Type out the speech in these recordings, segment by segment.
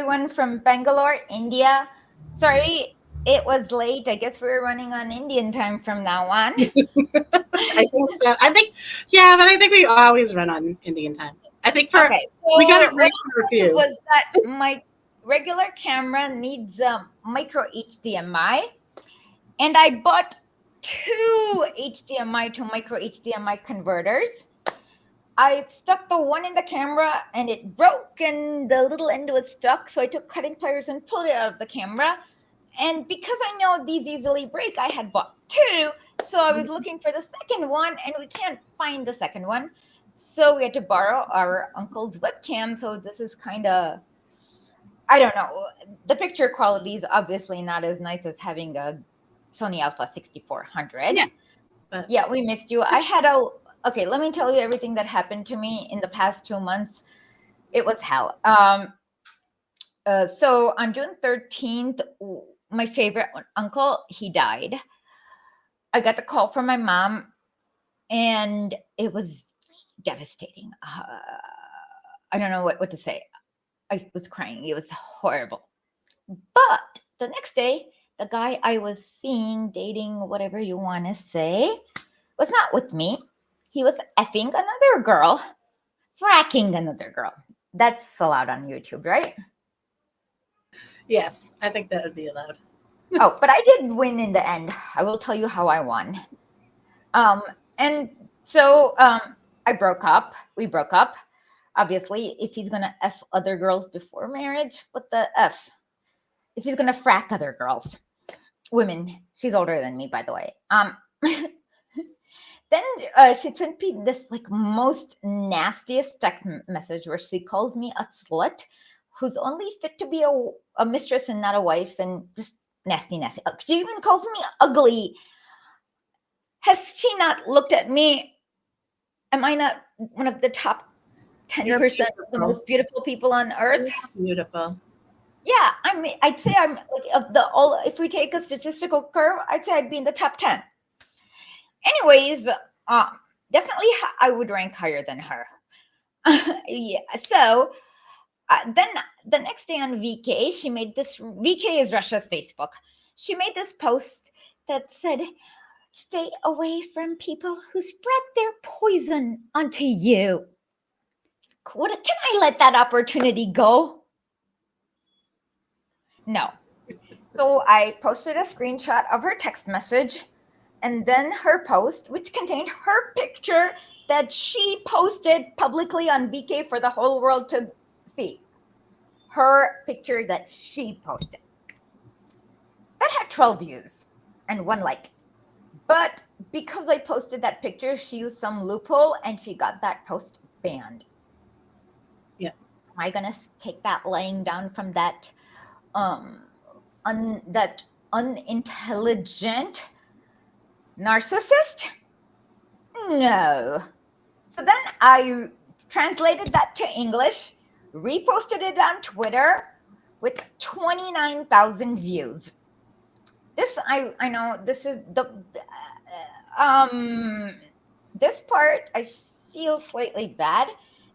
everyone from Bangalore, India. Sorry, it was late. I guess we're running on Indian time from now on. I think so. Yeah, but I think we always run on Indian time. I think Okay, we got it so what right for a happened few. was that my regular camera needs micro HDMI, and I bought two HDMI to micro HDMI converters. I stuck the one in the camera and it broke and the little end was stuck. So I took cutting pliers and pulled it out of the camera. And because I know these easily break, I had bought two. So I was looking for the second one and we can't find the second one. So we had to borrow our uncle's webcam. So this is kind of, I don't know. The picture quality is obviously not as nice as having a Sony Alpha 6400. Yeah, but Yeah, we missed you. Okay, let me tell you everything that happened to me in the past 2 months. It was hell. So on June 13th, my favorite uncle, he died. I got the call from my mom and it was devastating. I don't know what to say. I was crying. It was horrible. But the next day, the guy I was seeing, dating, whatever you want to say, was not with me. He was effing another girl, fracking another girl. That's allowed on YouTube, right? yes, I think that would be allowed. Oh, but I did win in the end. I will tell you how I won. Um, and so I broke up. We broke up. Obviously, if he's gonna F other girls before marriage, what the F? If he's gonna frack other girls, women. She's older than me, by the way. Then she sent me this like most nastiest text message where she calls me a slut who's only fit to be a mistress and not a wife, and just nasty. She even calls me ugly. Has she not looked at me? Am I not one of the top You're 10% of the beautiful. most beautiful people on earth? You're beautiful. Yeah, I mean, I'd say I'm like of the all. If we take a statistical curve, I'd say I'd be in the top 10. Anyways, definitely I would rank higher than her. Yeah. So then the next day on VK, she made this. VK is Russia's Facebook. She made this post that said, "Stay away from people who spread their poison onto you." Can I let that opportunity go? No. So I posted a screenshot of her text message and then her post, which contained her picture that she posted publicly on VK for the whole world to see. Her picture that she posted. That had 12 views and one like. But because I posted that picture, she used some loophole and she got that post banned. Yeah. Am I gonna take that laying down from that that unintelligent narcissist? No. So then I translated that to English, reposted it on Twitter with 29,000 views. I know this is the this part I feel slightly bad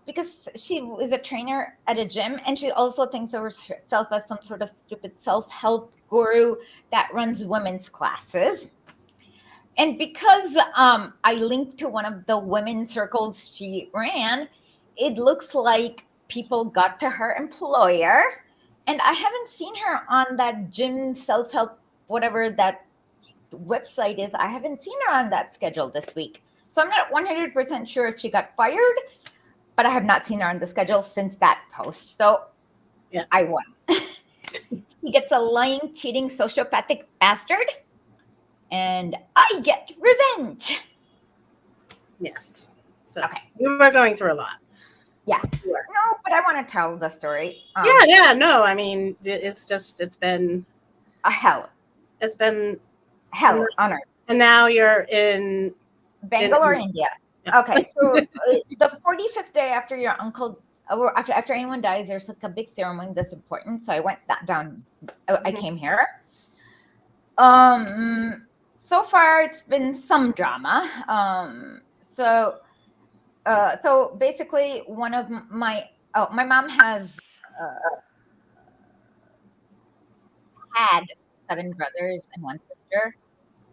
because she is a trainer at a gym and she also thinks of herself as some sort of stupid self-help guru that runs women's classes. And because I linked to one of the women's circles she ran, it looks like people got to her employer. And I haven't seen her on that gym self-help, whatever that website is. I haven't seen her on that schedule this week. So I'm not 100% sure if she got fired, but I have not seen her on the schedule since that post. So Yeah. I won. He gets a lying, cheating, sociopathic bastard, and I get revenge. Yes. So Okay. you were going through a lot. Yeah. No, but I want to tell the story. Yeah. No, I mean, it's been A hell on on earth. and now you're in Bangalore, India. Yeah. Okay, so the 45th day after your uncle, or after anyone dies, there's like a big ceremony that's important. So I went that down. I came here. So far it's been some drama. So basically, one of my mom has had 7 brothers and 1 sister.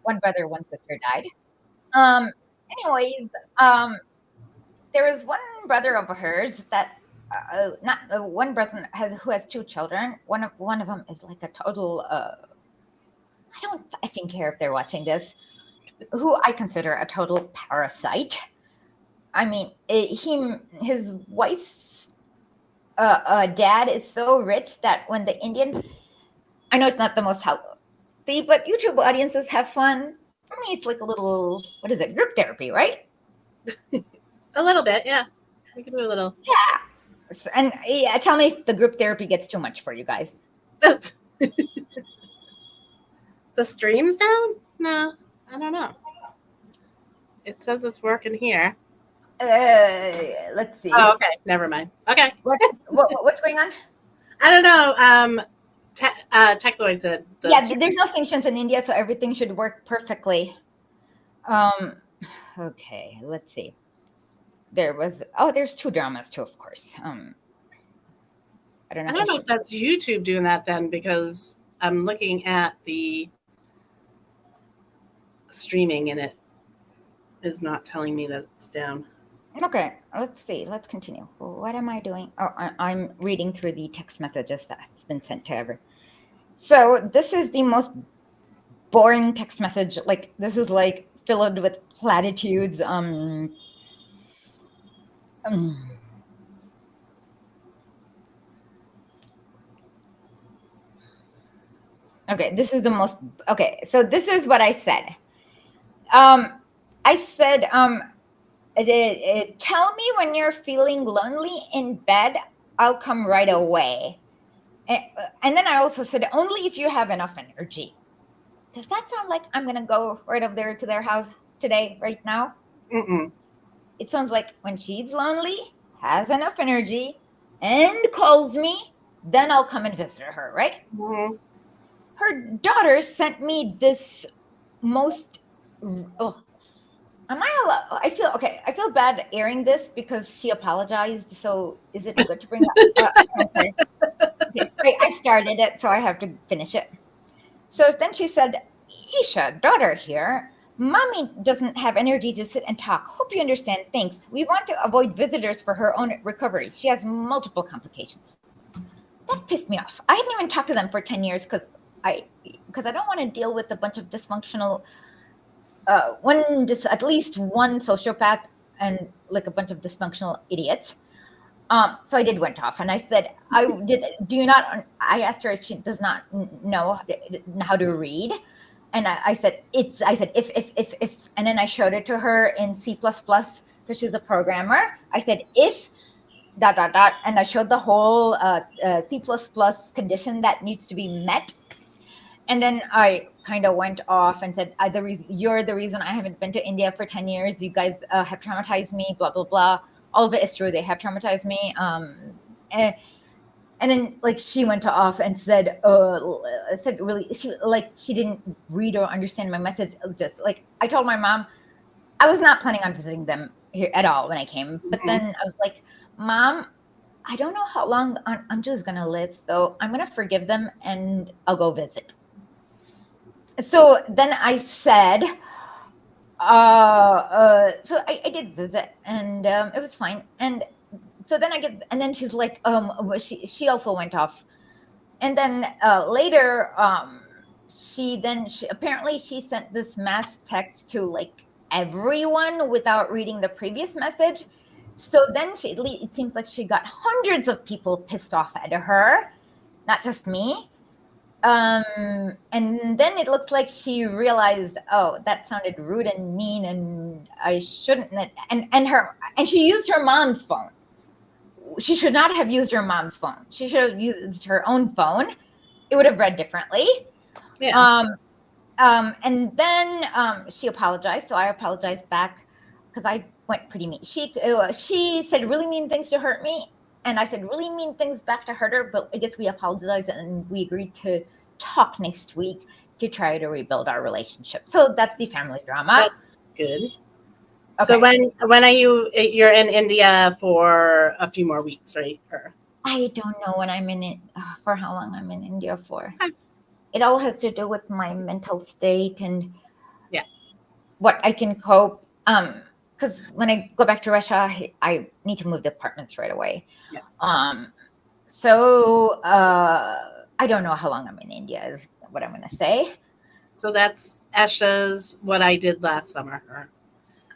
One brother, 1 sister died. Um, anyways, um, there was one brother of hers that not one brother who has 2 children. One of them is like a total. I don't effing care if they're watching this. Who I consider a total parasite. I mean, his wife's dad is so rich that when the Indian, I know it's not the most healthy, but YouTube audiences have fun. For me, it's like a little, what is it, group therapy, right? A little bit, yeah. We can do a little. And yeah, tell me if the group therapy gets too much for you guys. The stream's down? No, I don't know. It says it's working here. Let's see. Oh, okay. Never mind. Okay. What's going on? I don't know. Techloid said. There's no sanctions in India, so everything should work perfectly. Okay, let's see. There's 2 dramas too, of course. I don't know if that's YouTube doing that then, because I'm looking at the streaming and it is not telling me that it's down. Okay, let's see. Let's continue. What am I doing? Oh, I'm reading through the text messages that's been sent to everyone. So this is the most boring text message. Like, this is like filled with platitudes. Okay, this is the most. Okay, so this is what I said. I said, tell me when you're feeling lonely in bed. I'll come right away. And then I also said, only if you have enough energy. Does that sound like I'm going to go right up there to their house today, right now? Mm-mm. It sounds like when she's lonely, has enough energy, and calls me, then I'll come and visit her, right? Mm-hmm. Her daughter sent me this most. Oh, am I allowed? I feel bad airing this because she apologized. So is it good to bring up? Okay. I started it, so I have to finish it. So then she said, Isha, daughter here, mommy doesn't have energy to sit and talk. Hope you understand. Thanks. We want to avoid visitors for her own recovery. She has multiple complications. That pissed me off. I hadn't even talked to them for 10 years because I don't want to deal with a bunch of dysfunctional, at least one sociopath and like a bunch of dysfunctional idiots. So I went off and I said, I asked her if she does not know how to read. And I said, if, and then I showed it to her in C++, because she's a programmer. I said, if, ... And I showed the whole C++ condition that needs to be met. And then I kind of went off and said, you're the reason I haven't been to India for 10 years. You guys have traumatized me, blah, blah, blah. All of it is true. They have traumatized me. And then like she went off and said really, she didn't read or understand my message. Just like I told my mom, I was not planning on visiting them here at all when I came. But then I was like, Mom, I don't know how long Anju's gonna live, so I'm gonna forgive them and I'll go visit. So then I said, so I did visit and it was fine. And so then and then she's like, she also went off. And then later, she apparently she sent this mass text to like everyone without reading the previous message. So then it seems like she got hundreds of people pissed off at her, not just me. And then it looked like she realized, oh, that sounded rude and mean, and I shouldn't. And she used her mom's phone. She should not have used her mom's phone. She should have used her own phone. It would have read differently. Yeah. And then she apologized, so I apologized back because I went pretty mean. She said really mean things to hurt me, and I said really mean things back to hurt her. But I guess we apologized and we agreed to talk next week to try to rebuild our relationship. So that's the family drama. That's good. Okay. So when are you're in India for a few more weeks, right? Or? I don't know when I'm in it for how long I'm in India for. Okay. it all has to do with my mental state and Yeah. what I can cope. Because when I go back to Russia, I need to move the apartments right away. Yeah. So I don't know how long I'm in India is what I'm gonna say. So that's Esha's what I did last summer.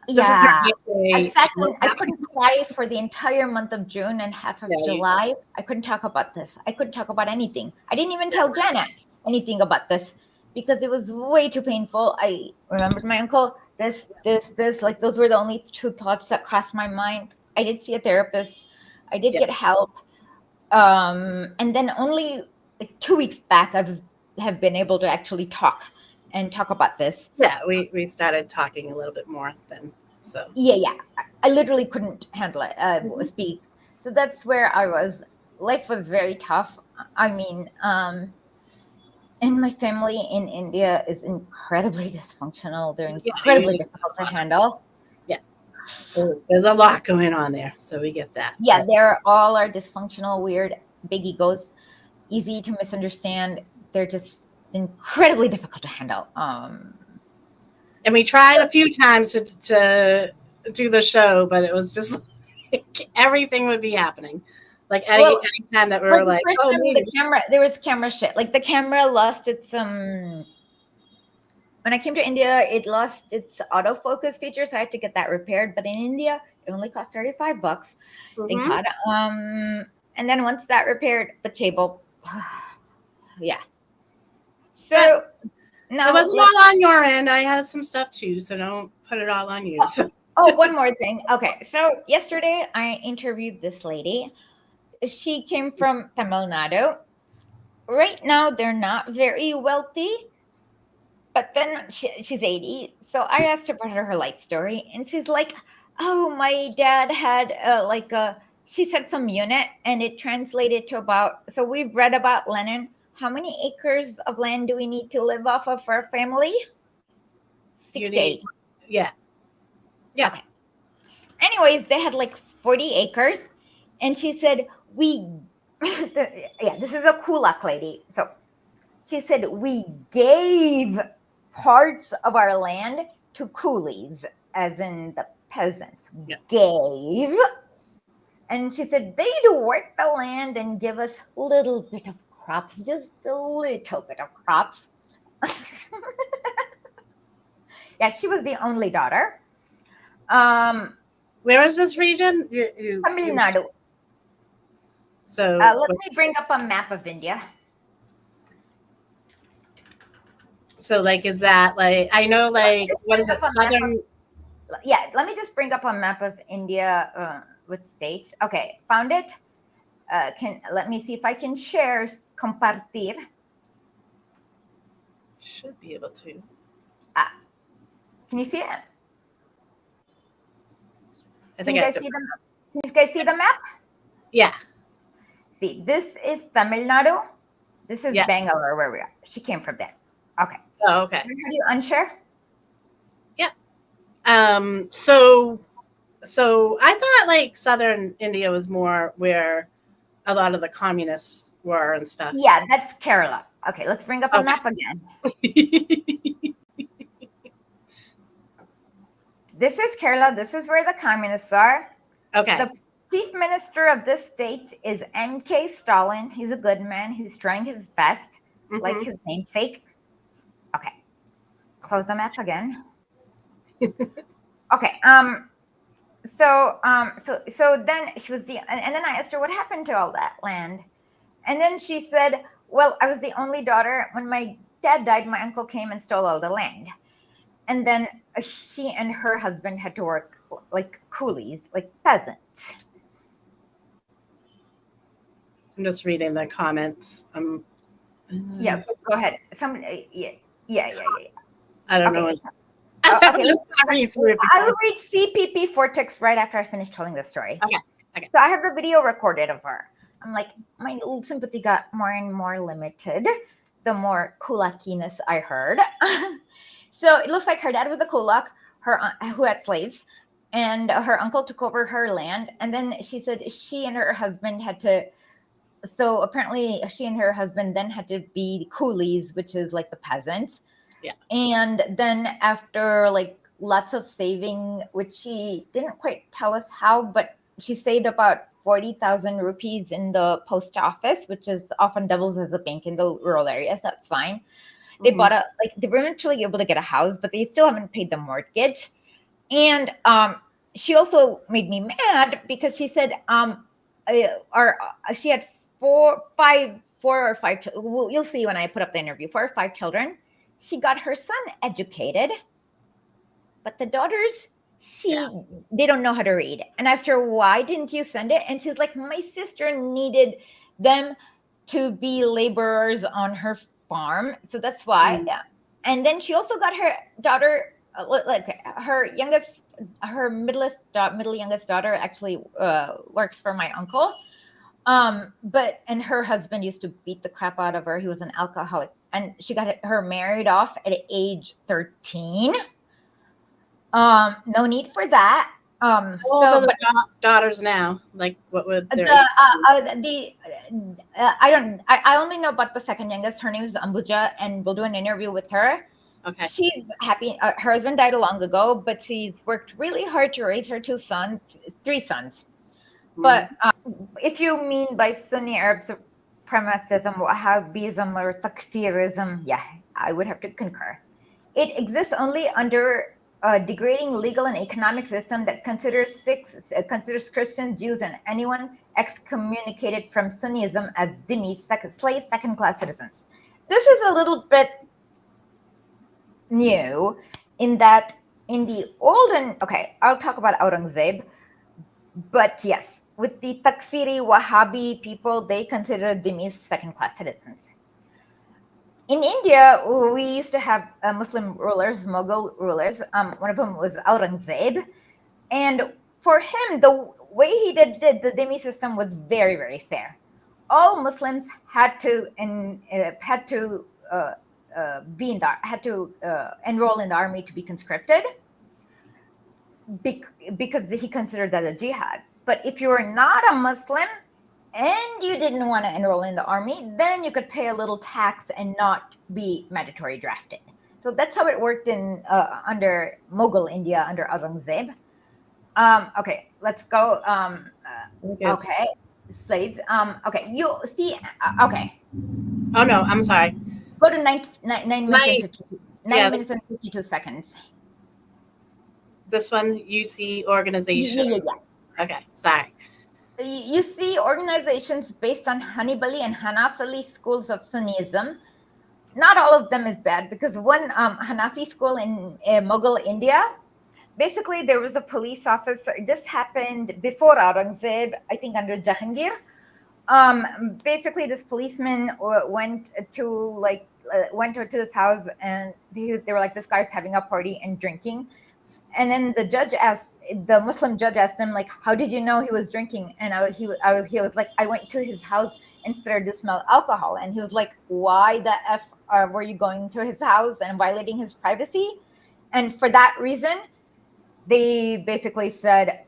This is her Yeah. essay. I couldn't cry for the entire month of June and half of July. I couldn't talk about this. I couldn't talk about anything. I didn't even tell Janet anything about this because it was way too painful. I remembered my uncle, this, like those were the only two thoughts that crossed my mind. I did see a therapist. I did get help. And then only like 2 weeks back, have been able to actually talk about this. Yeah, we started talking a little bit more then. So yeah, I literally couldn't handle it, speak. So that's where I was. Life was very tough. I mean, and my family in India is incredibly dysfunctional. They're incredibly difficult to handle. Yeah, there's a lot going on there, so we get that. Yeah, they're all are dysfunctional, weird, big egos, easy to misunderstand. They're just incredibly difficult to handle. And we tried a few times to do the show, but it was just like everything would be happening. Like any time that we were like, oh, the camera, there was camera shit. Like the camera lost its when I came to India, it lost its autofocus feature, so I had to get that repaired. But in India, it only cost $35. Thank God. And then once that repaired, the cable, yeah. So now it wasn't all on your end. I had some stuff too, so don't put it all on you. One more thing. Okay, so yesterday I interviewed this lady. She came from Tamil Nadu. Right now, they're not very wealthy, but then she's 80. So I asked her about her life story, and she's like, "Oh, my dad had she said some unit, and it translated to about." So we've read about Lenin. How many acres of land do we need to live off of for a family? 6 to 8. Yeah. Okay. Anyways, they had like 40 acres, and she said, this is a kulak lady. So she said, we gave parts of our land to coolies, as in the peasants. Gave. And she said, they'd work the land and give us a little bit of crops, just a little bit of crops. Yeah, she was the only daughter. Where is this region? Tamil Nadu. So let me bring up a map of India. So is that I know what is it, southern? Yeah, let me just bring up a map of India with states. Okay, found it. Let me see if I can share compartir. Should be able to. Can you see it? Can you guys see the map? Yeah. See, this is Tamil Nadu. This is Bangalore, where we are. She came from there. Okay. Oh, okay. How do you unshare? Yeah. So I thought southern India was more where a lot of the communists were and stuff. Yeah, that's Kerala. Okay, let's bring up a map again. This is Kerala. This is where the communists are. Okay. The chief minister of this state is M.K. Stalin. He's a good man. He's trying his best, like his namesake. Okay. Close the map again. Okay. So then she was and then I asked her what happened to all that land. And then she said, well, I was the only daughter. When my dad died, my uncle came and stole all the land. And then she and her husband had to work like coolies, like peasants. I'm just reading the comments. Yeah, go ahead. Somebody, yeah. I don't know. Okay. Read I'll read CPP Vortex right after I finish telling the story. Okay. So I have the video recorded of her. I'm like, my little sympathy got more and more limited the more kulakiness I heard. So it looks like her dad was a kulak, who had slaves, and her uncle took over her land. And then she said she and her husband had to so apparently she and her husband then had to be coolies, which is like the peasants. Yeah. And then after like lots of saving, which she didn't quite tell us how, but she saved about 40,000 rupees in the post office, which is often doubles as a bank in the rural areas. That's fine. They Mhm. bought they were eventually able to get a house, but they still haven't paid the mortgage. And she also made me mad because she said she had four or five. Well, you'll see when I put up the interview. 4 or 5 children. She got her son educated, but the daughters, they don't know how to read. And I asked her, why didn't you send it? And she's like, my sister needed them to be laborers on her farm, so that's why. Mm. Yeah. And then she also got her daughter, like her middle youngest daughter actually works for my uncle. But and her husband used to beat the crap out of her. He was an alcoholic, and she got her married off at age 13. No need for that. How old are the daughters now? Like, what would their I only know about the second youngest. Her name is Ambuja, and we'll do an interview with her. Okay. She's happy. Her husband died long ago, but she's worked really hard to raise her 3 sons. But if you mean by Sunni Arab supremacism, Wahhabism, or Takfirism, yeah, I would have to concur. It exists only under a degrading legal and economic system that considers Christians, Jews, and anyone excommunicated from Sunnism as dhimmis, slaves, second-class citizens. This is a little bit new in that in the olden, I'll talk about Aurangzeb, but yes, with the Takfiri Wahhabi people, they consider dhimmis second-class citizens. In India, we used to have Muslim rulers, Mughal rulers. One of them was Aurangzeb, and for him, the way he did the dhimmi system was very, very fair. All Muslims had to enroll in the army to be conscripted, because he considered that a jihad. But if you were not a Muslim and you didn't want to enroll in the army, then you could pay a little tax and not be mandatory drafted. So that's how it worked in under Mughal India under Aurangzeb. Okay, let's go. Okay, slaves. Okay, you see. Okay. Oh no, I'm sorry. Go to 9 minutes and 52 seconds. This one, you see organization. Yeah. Okay, sorry. You see organizations based on Hanbali and Hanafi schools of Sunnism. Not all of them is bad, because one Hanafi school in Mughal India, basically there was a police officer. This happened before Aurangzeb, I think under Jahangir. Basically, this policeman went to this house, and they were like, this guy's having a party and drinking. And then the Muslim judge asked him, like, how did you know he was drinking? And he was like, I went to his house and started to smell alcohol. And he was like, why the F were you going to his house and violating his privacy? And for that reason, they basically said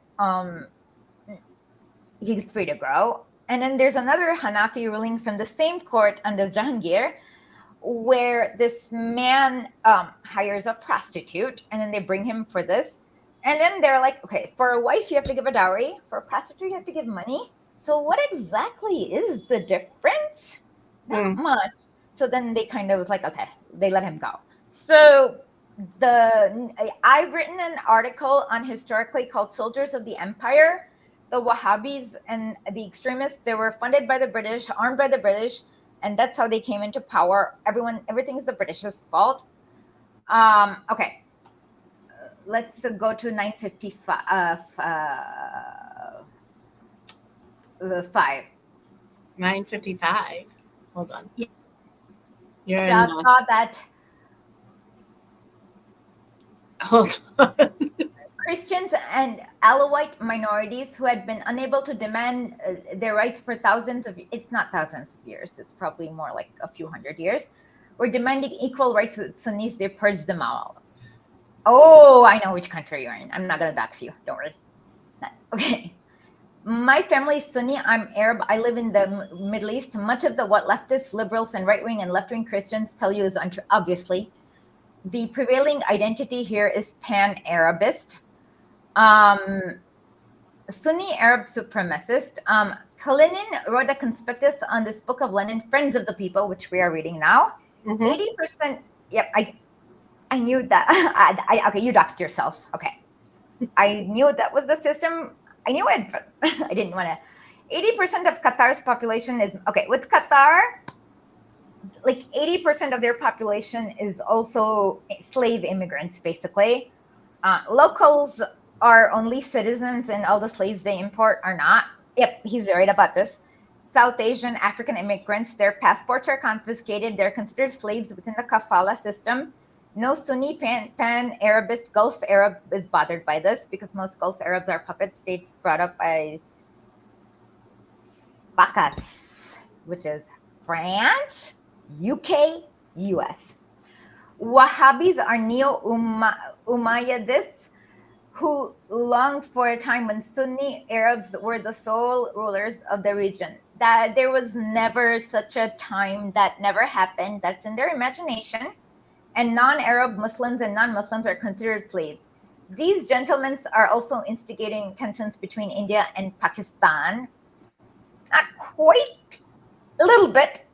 he's free to go. And then there's another Hanafi ruling from the same court under Jahangir, where this man hires a prostitute, and then they bring him for this. And then they're like, okay, for a wife, you have to give a dowry. For a prostitute, you have to give money. So what exactly is the difference? Not much. So then they kind of was like, okay, they let him go. So I've written an article on historically called Soldiers of the Empire. The Wahhabis and the extremists, they were funded by the British, armed by the British, and that's how they came into power. Everything's the British's fault. Okay. Let's go to 955. 955. Hold on. Yeah. I saw that. Hold on. Christians and Alawite minorities who had been unable to demand their rights for it's not thousands of years, it's probably more like a few hundred years, were demanding equal rights with Sunnis. They purged them all. Oh, I know which country you're in. I'm not going to dox you. Don't worry. Okay. My family is Sunni. I'm Arab. I live in the Middle East. Much of what leftists, liberals, and right-wing and left-wing Christians tell you is untrue. Obviously, the prevailing identity here is pan-Arabist. Sunni Arab supremacist. Kalinin wrote a conspectus on this book of Lenin, Friends of the People, which we are reading now. 80%. Yep, I knew that. Okay, you doxed yourself. Okay, I knew that was the system. I knew it, but I didn't want to. 80% of Qatar's population is okay. With Qatar, like 80% of their population is also slave immigrants, basically. Locals are only citizens, and all the slaves they import are not. Yep, he's right about this. South Asian, African immigrants, their passports are confiscated. They're considered slaves within the kafala system. No Sunni pan-Arabist Gulf Arab is bothered by this because most Gulf Arabs are puppet states brought up by Bacchus, which is France, UK, US. Wahhabis are neo-Umayyaδιsts who long for a time when Sunni Arabs were the sole rulers of the region. That there was never such a time. That never happened. That's in their imagination. And non-Arab Muslims and non-Muslims are considered slaves. These gentlemen are also instigating tensions between India and Pakistan. Not quite, a little bit.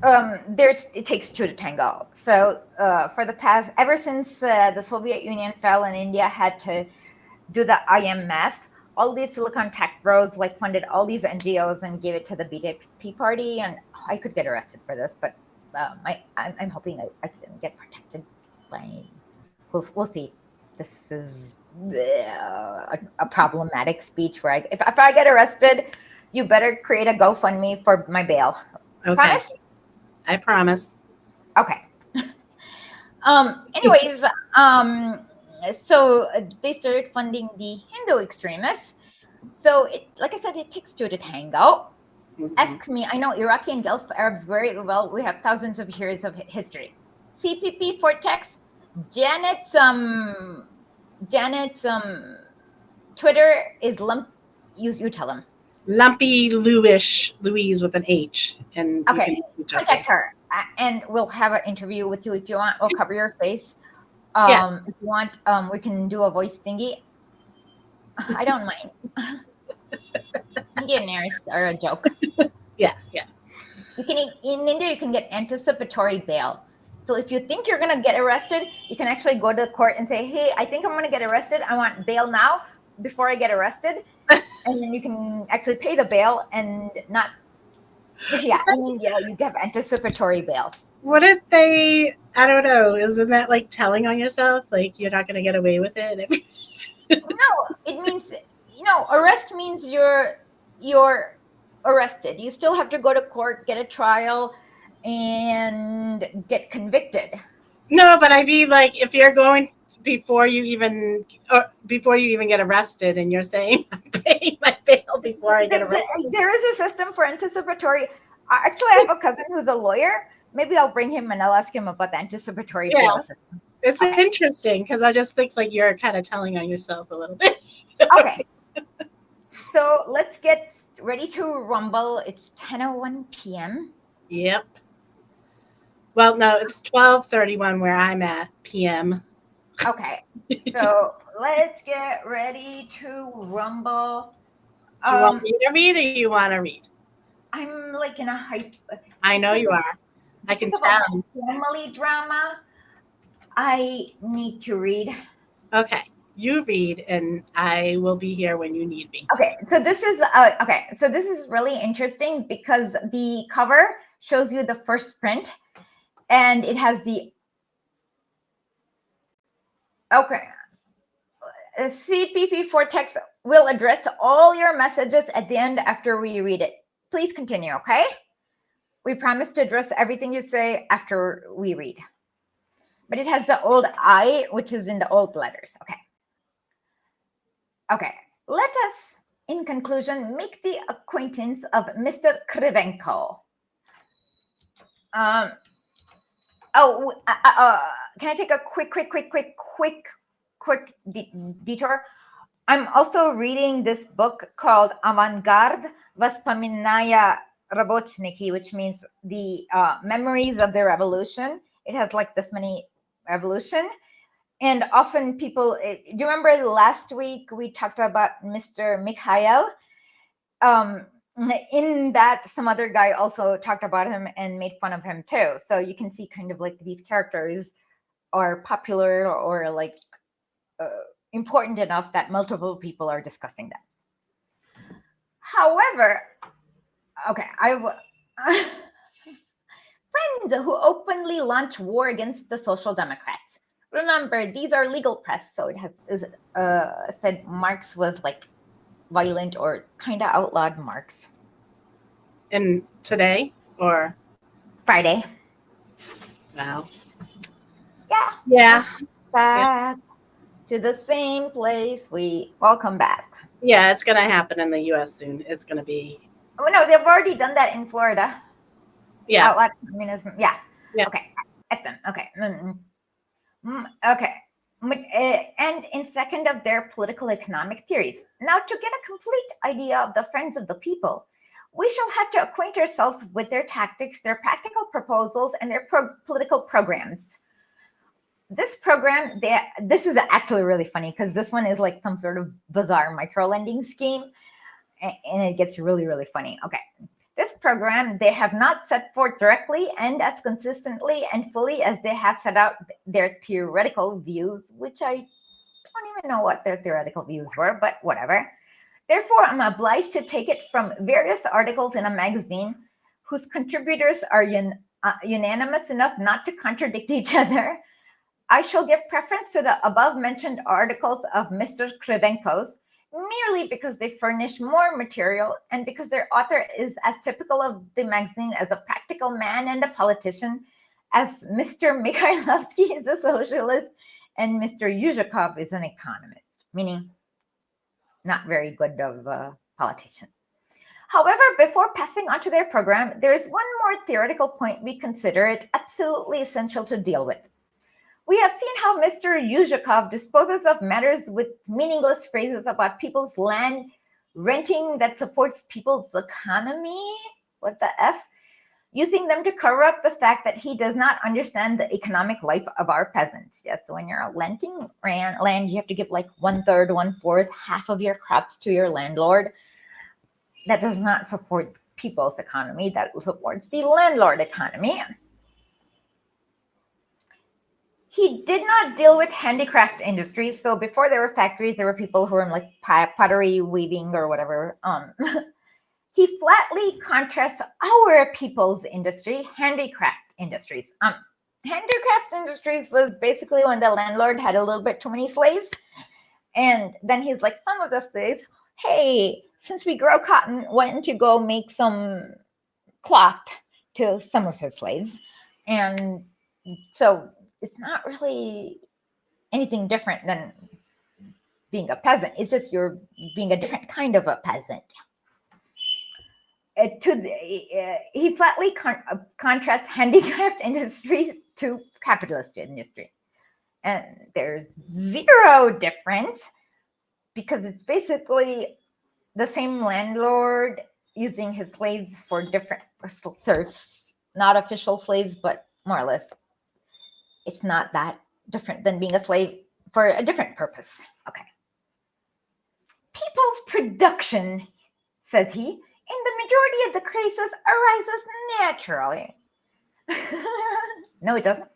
It takes two to tango. So for the past, ever since the Soviet Union fell and India had to do the IMF, all these Silicon tech bros like funded all these NGOs and gave it to the BJP party. And I could get arrested for this, but I'm hoping I can get protected by. We'll see. This is a problematic speech where if I get arrested, you better create a GoFundMe for my bail. Okay. Promise? I promise. Okay. Anyways, so they started funding the Hindu extremists. So, like I said, it takes two to tango. Ask me. I know Iraqi and Gulf Arabs very well. We have thousands of years of history. CPP Vortex. Janet's Twitter is lump. You tell them. Lumpy Louise with an H. And okay, contact her, and we'll have an interview with you if you want. We'll cover your face. If you want, we can do a voice thingy. I don't mind. Indian airs are a joke. Yeah. You can in India you can get anticipatory bail. So if you think you're gonna get arrested, you can actually go to the court and say, "Hey, I think I'm gonna get arrested. I want bail now before I get arrested," and then you can actually pay the bail and not. Yeah, in India you have anticipatory bail. What if they? I don't know. Isn't that like telling on yourself? Like you're not gonna get away with it? No, it means arrest means you're arrested. You still have to go to court, get a trial, and get convicted. No, but I mean, like, if you're going before you even get arrested, and you're saying I'm paying my bail before I get arrested. There is a system for anticipatory. Actually, I have a cousin who's a lawyer. Maybe I'll bring him and I'll ask him about the anticipatory bail system. It's interesting because I just think like you're kind of telling on yourself a little bit. Okay. So let's get ready to rumble. It's 10:01 p.m. Yep. Well, no, it's 12:31 where I'm at p.m. Okay. So let's get ready to rumble. Do you want me to read or you want to read? I'm like in a hype. I know you are. I can tell. Family drama. I need to read. Okay. You read and I will be here when you need me. Okay, so this is really interesting because the cover shows you the first print and it has the CPP Vortex will address all your messages at the end after we read it. Please continue, okay? We promise to address everything you say after we read. But it has the old I, which is in the old letters. Okay, let us, in conclusion, make the acquaintance of Mr. Krivenko. Can I take a quick detour? I'm also reading this book called Avantgarde Vоспоминания Работники, which means the memories of the revolution. It has like this many revolution. And often people, do you remember last week we talked about Mr. Mikhail? In that, some other guy also talked about him and made fun of him too. So you can see kind of like these characters are popular or like important enough that multiple people are discussing them. However, okay, friends who openly launch war against the Social Democrats. Remember, these are legal press, so it has said Marx was like violent or kind of outlawed Marx. And today or Friday. wow. Yeah. Yeah. Back to the same place. Welcome back. Yeah, it's gonna happen in the US soon. It's gonna be Oh no, they've already done that in Florida. yeah. Outlawed communism. Yeah. Yeah. Okay. That's them. Okay. Okay. And in second of their political economic theories. Now, to get a complete idea of the friends of the people, we shall have to acquaint ourselves with their tactics, their practical proposals, and their political programs. This program, this is actually really funny because this one is like some sort of bizarre micro-lending scheme, and it gets really, really funny. Okay. This program, they have not set forth directly and as consistently and fully as they have set out their theoretical views, which I don't even know what their theoretical views were, but whatever. Therefore, I'm obliged to take it from various articles in a magazine whose contributors are unanimous enough not to contradict each other. I shall give preference to the above-mentioned articles of Mr. Krivenko's, merely because they furnish more material and because their author is as typical of the magazine as a practical man and a politician as Mr. Mikhailovsky is a socialist and Mr. Yuzhakov is an economist, meaning not very good of a politician. However, before passing on to their program, there is one more theoretical point we consider it absolutely essential to deal with. We have seen how Mr. Yuzhakov disposes of matters with meaningless phrases about people's land renting that supports people's economy. What the F? Using them to cover up the fact that he does not understand the economic life of our peasants. Yes, so when you're renting land, you have to give like 1/3, 1/4, half of your crops to your landlord. That does not support people's economy. That supports the landlord economy. He did not deal with handicraft industries. So before there were factories, there were people who were in like pottery, weaving, or whatever. He flatly contrasts our people's industry, handicraft industries. Handicraft industries was basically when the landlord had a little bit too many slaves. And then he's like, some of the slaves, hey, since we grow cotton, why don't you go make some cloth to some of his slaves? And so it's not really anything different than being a peasant. It's just you're being a different kind of a peasant. He flatly contrasts handicraft industries to capitalist industry. And there's zero difference because it's basically the same landlord using his slaves for different serfs, not official slaves, but more or less. It's not that different than being a slave for a different purpose. Okay. People's production, says he, in the majority of the cases arises naturally. No, it doesn't.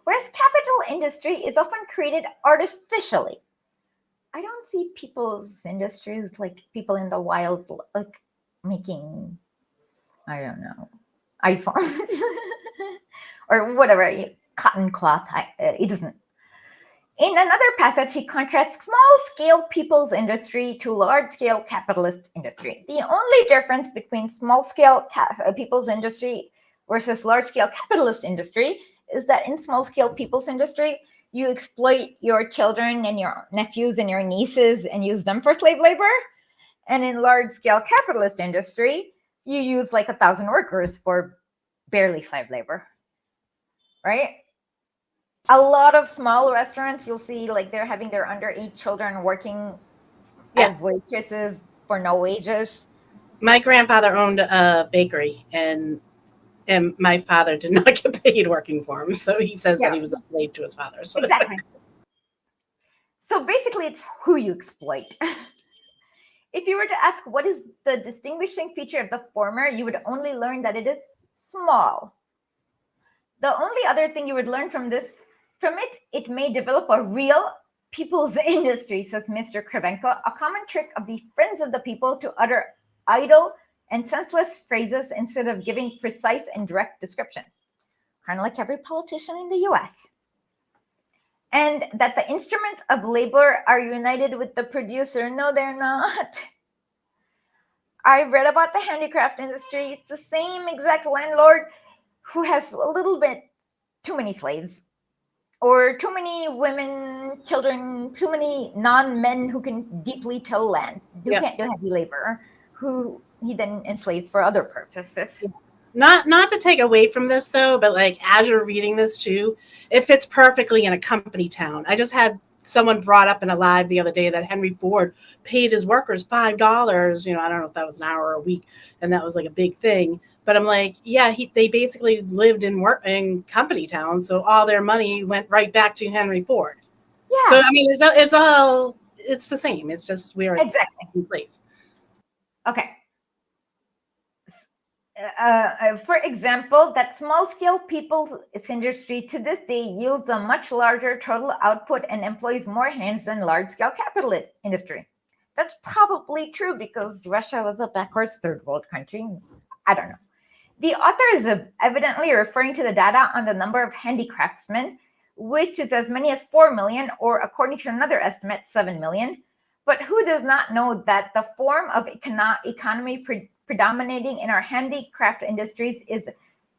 Whereas capital industry is often created artificially. I don't see people's industries like people in the wild, like making, I don't know, iPhones or whatever, cotton cloth. It doesn't. In another passage, he contrasts small-scale people's industry to large-scale capitalist industry. The only difference between small-scale people's industry versus large-scale capitalist industry is that in small-scale people's industry, you exploit your children and your nephews and your nieces and use them for slave labor. And in large-scale capitalist industry, you use like 1,000 workers for barely slave labor, right? A lot of small restaurants, you'll see like they're having their underage children working as waitresses for no wages. My grandfather owned a bakery, and my father did not get paid working for him. So he says that Yeah, he was a slave to his father. So exactly. So basically, it's who you exploit. If you were to ask what is the distinguishing feature of the former, you would only learn that it is small. The only other thing you would learn from it may develop a real people's industry, says Mr. Krevenko, a common trick of the friends of the people to utter idle and senseless phrases instead of giving precise and direct description, kind of like every politician in the US. And that the instruments of labor are united with the producer. No, they're not. I read about the handicraft industry. It's the same exact landlord who has a little bit too many slaves, or too many women, children, too many non-men who can deeply till land, who can't do heavy labor, who he then enslaves for other purposes. Not to take away from this though, but like as you're reading this too, it fits perfectly in a company town. I just had someone brought up in a live the other day that Henry Ford paid his workers $5. I don't know if that was an hour or a week, and that was like a big thing. But I'm like, yeah, they basically lived in company towns, so all their money went right back to Henry Ford. Yeah. So I mean, it's the same. It's just where it's in place. Okay. For example, that small-scale people's industry to this day yields a much larger total output and employs more hands than large-scale capital industry. That's probably true because Russia was a backwards third world country. I don't know. The author is evidently referring to the data on the number of handicraftsmen, which is as many as 4 million, or according to another estimate, 7 million. But who does not know that the form of economy predominating in our handicraft industries is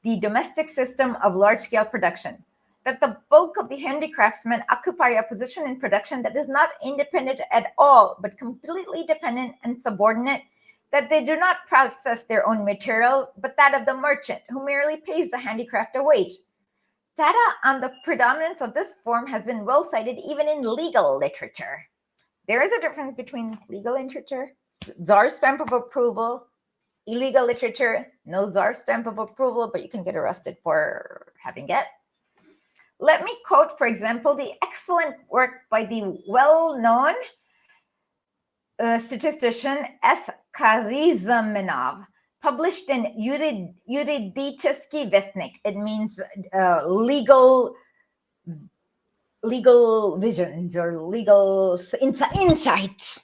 the domestic system of large-scale production? That the bulk of the handicraftsmen occupy a position in production that is not independent at all, but completely dependent and subordinate, that they do not process their own material, but that of the merchant, who merely pays the handicraft a wage. Data on the predominance of this form has been well cited even in legal literature. There is a difference between legal literature, czar stamp of approval, illegal literature, no czar stamp of approval, but you can get arrested for having it. Let me quote, for example, the excellent work by the well-known statistician S. Karizamenov, published in Yuridический Вестник. It means legal visions or legal insights.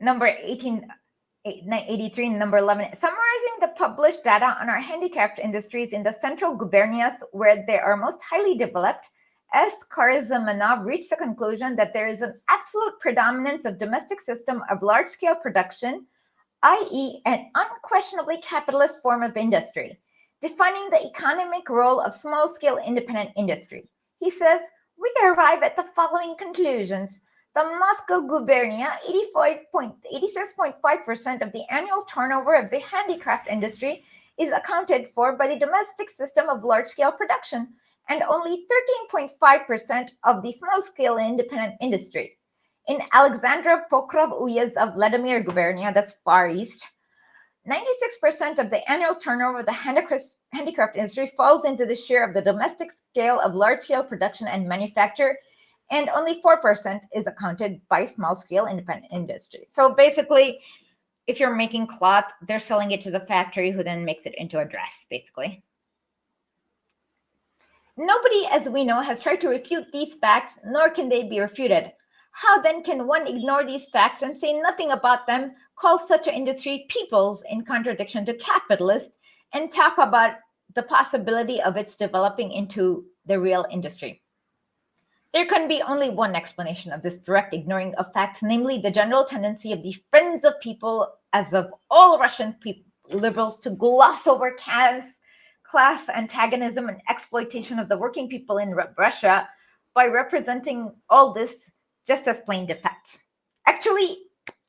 Number 1883, number 11, summarizing the published data on our handicraft industries in the central gubernias where they are most highly developed. S. Karizamenov reached the conclusion that there is an absolute predominance of domestic system of large-scale production, i.e. an unquestionably capitalist form of industry, defining the economic role of small-scale independent industry. He says, we arrive at the following conclusions. The Moscow gubernia, 86.5% of the annual turnover of the handicraft industry is accounted for by the domestic system of large-scale production, and only 13.5% of the small-scale independent industry. In Alexandra Pokrov Uyez of Vladimir gubernia, that's Far East, 96% of the annual turnover of the handicraft industry falls into the share of the domestic scale of large-scale production and manufacture, and only 4% is accounted by small-scale independent industry. So basically, if you're making cloth, they're selling it to the factory who then makes it into a dress, basically. Nobody, as we know, has tried to refute these facts, nor can they be refuted. How then can one ignore these facts and say nothing about them, call such an industry people's in contradiction to capitalist, and talk about the possibility of its developing into the real industry? There can be only one explanation of this direct ignoring of facts, namely the general tendency of the friends of people, as of all Russian liberals, to gloss over class antagonism and exploitation of the working people in Russia by representing all this just as plain defects. Actually,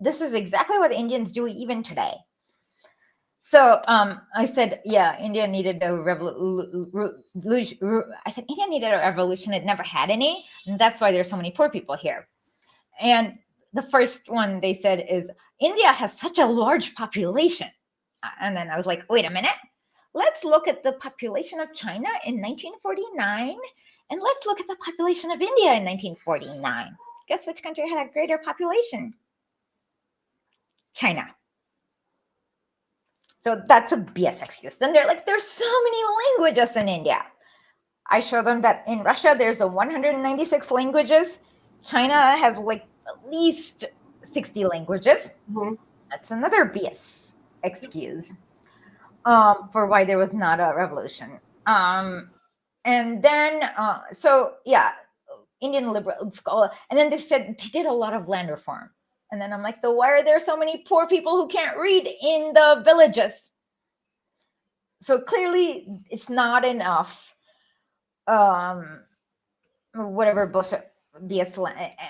this is exactly what the Indians do even today. So I said, yeah, India needed a revolution. I said, India needed a revolution. It never had any. And that's why there's so many poor people here. And the first one they said is India has such a large population. And then I was like, wait a minute. Let's look at the population of China in 1949, and let's look at the population of India in 1949. Guess which country had a greater population? China. So that's a BS excuse. Then they're like, there's so many languages in India. I show them that in Russia, there's a 196 languages. China has like at least 60 languages. Mhm. That's another BS excuse for why there was not a revolution. And then, so yeah, Indian liberal scholar. And then they said they did a lot of land reform. And then I'm like, so why are there so many poor people who can't read in the villages? So clearly it's not enough. Whatever bullshit BS.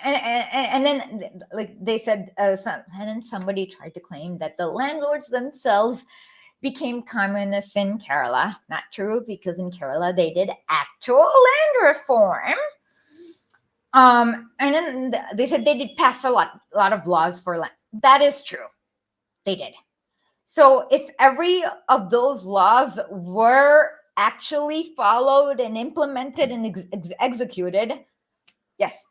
And then like they said, and then somebody tried to claim that the landlords themselves became communists in Kerala. Not true, because in Kerala they did actual land reform. And then they said they did pass a lot of laws for land. That is true. They did. So if every of those laws were actually followed and implemented and executed, yes,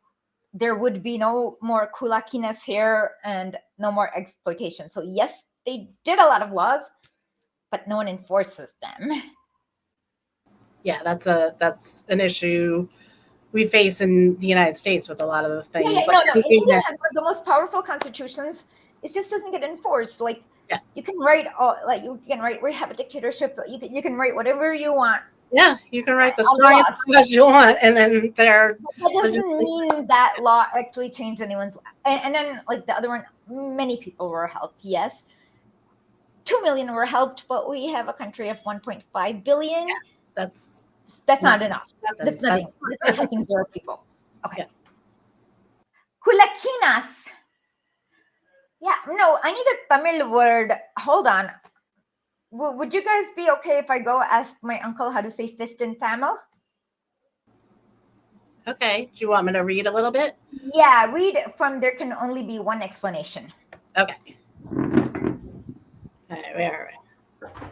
there would be no more kulakiness here and no more exploitation. So yes, they did a lot of laws, but no one enforces them. Yeah, that's an issue we face in the United States with a lot of the things. No. India has one of the most powerful constitutions. It just doesn't get enforced. Like, you can write, we have a dictatorship. You can write whatever you want. Yeah, you can write the strongest laws you want, and then that doesn't mean that law actually changed anyone's life. And then, like the other one, many people were helped. Yes, 2 million were helped, but we have a country of 1.5 billion. Yeah, that's not enough. That's nothing. That's helping 0 people. Okay. Kulakinas. Yeah, no, I need a Tamil word. Hold on. Would you guys be okay if I go ask my uncle how to say fist in Tamil? Okay. Do you want me to read a little bit? Yeah, read from There Can Only Be One Explanation. Okay. All right.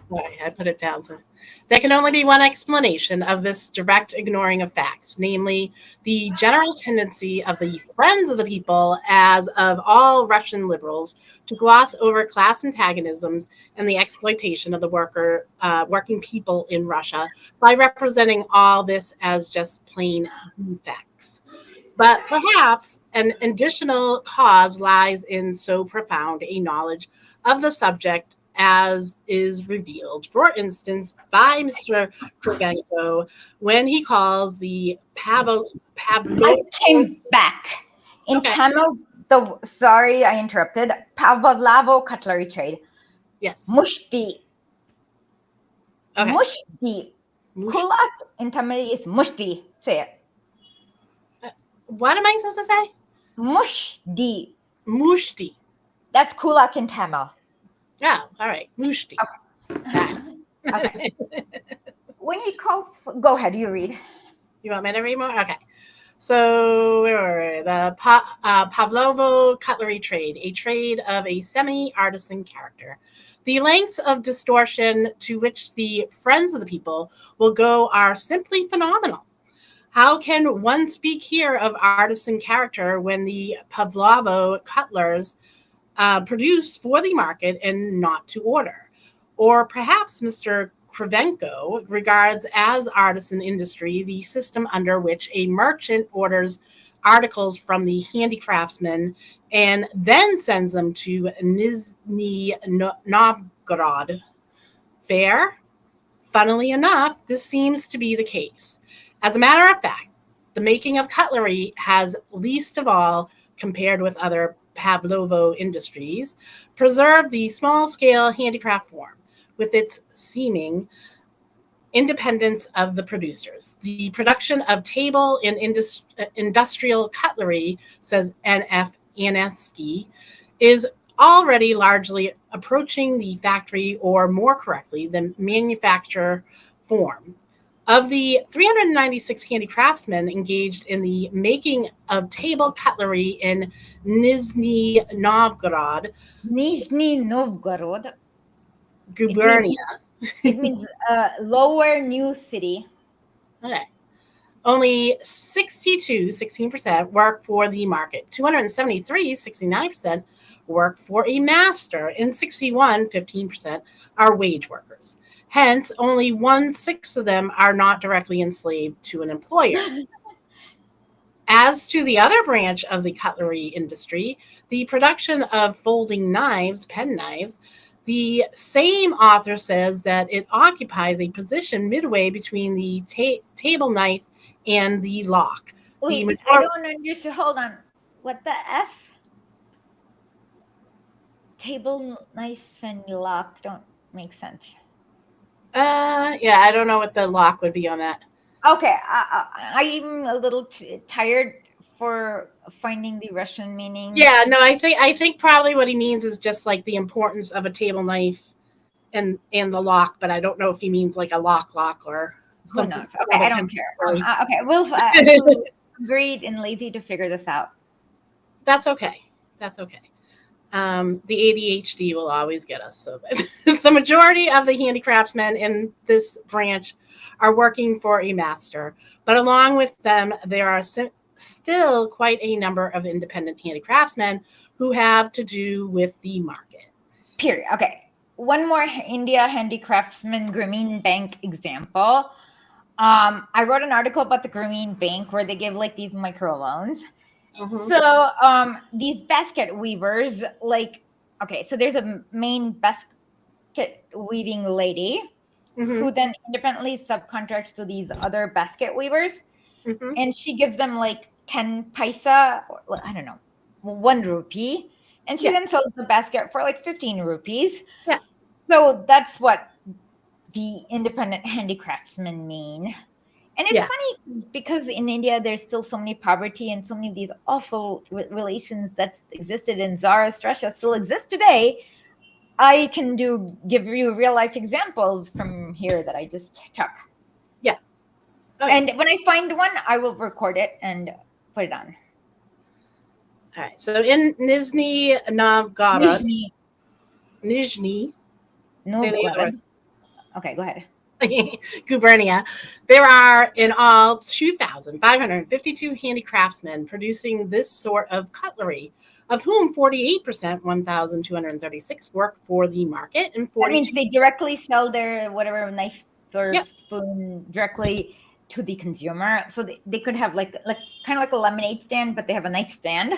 Sorry, I put it down. So there can only be one explanation of this direct ignoring of facts, namely the general tendency of the Friends of the People, as of all Russian liberals, to gloss over class antagonisms and the exploitation of the working people in Russia by representing all this as just plain facts. But perhaps an additional cause lies in so profound a knowledge of the subject as is revealed, for instance, by Mr. Krivenko when he calls the I came back. In Tamil, sorry I interrupted, Pavlavo cutlery trade. Yes. Mushti. Okay. Mushti. Kulak in Tamil is mushti. Say it. What am I supposed to say? Mushti. Mushti. That's kulak in Tamil. Oh, all right. Mushti. Okay. When he calls, go ahead, you read. You want me to read more? Okay. So where were we? The Pavlovo cutlery trade, a trade of a semi-artisan character. The lengths of distortion to which the Friends of the People will go are simply phenomenal. How can one speak here of artisan character when the Pavlovo cutlers produce for the market and not to order? Or perhaps Mr. Krivenko regards as artisan industry the system under which a merchant orders articles from the handicraftsman and then sends them to Nizhny Novgorod. Fair? Funnily enough, this seems to be the case. As a matter of fact, the making of cutlery has, least of all, compared with other Pavlovo industries, preserved the small-scale handicraft form, with its seeming independence of the producers. The production of table and industrial cutlery, says N.F. Anesky, is already largely approaching the factory, or more correctly, the manufacture form. Of the 396 handicraftsmen engaged in the making of table cutlery in Nizhny Novgorod, Nizhny Novgorod. Gubernia, It means lower new city. okay, only 16% work for the market, 273, 69% work for a master, and 61, 15% are wage workers. Hence, only 1/6 of them are not directly enslaved to an employer. As to the other branch of the cutlery industry, the production of folding knives, pen knives, the same author says that it occupies a position midway between the table knife and the lock. Wait, I don't understand. Hold on. What the F? Table knife and lock don't make sense. Yeah, I don't know what the lock would be on that. Okay, I'm a little tired for finding the Russian meaning. Yeah, no, I think probably what he means is just like the importance of a table knife and the lock, but I don't know if he means like a lock or who something. knows? Okay, I don't care. Okay, we'll agreed and lazy to figure this out. That's okay. That's okay. The ADHD will always get us. So the majority of the handicraftsmen in this branch are working for a master, but along with them, there are still quite a number of independent handicraftsmen who have to do with the market. Period. Okay. One more India handicraftsman Grameen Bank example. I wrote an article about the Grameen Bank where they give like these microloans. Mm-hmm. So these basket weavers, like, okay, so there's a main basket weaving lady who then independently subcontracts to these other basket weavers, and she gives them like 10 paisa, or I don't know, 1 rupee, and she then sells the basket for like 15 rupees. Yeah. So that's what the independent handicraftsmen mean. And it's funny because in India, there's still so many poverty and so many of these awful relations that existed in Tsarist Russia still exist today. I can give you real life examples from here that I just took. Yeah. Okay. And when I find one, I will record it and put it on. All right. So in Nizhny Novgorod. Nizhny Novgorod. Okay, go ahead. Gubernia, there are in all 2,552 handicraftsmen producing this sort of cutlery, of whom 48%, 1,236, work for the market, and 42. That means they directly sell their whatever knife or spoon directly to the consumer. So they could have like kind of like a lemonade stand, but they have a knife stand.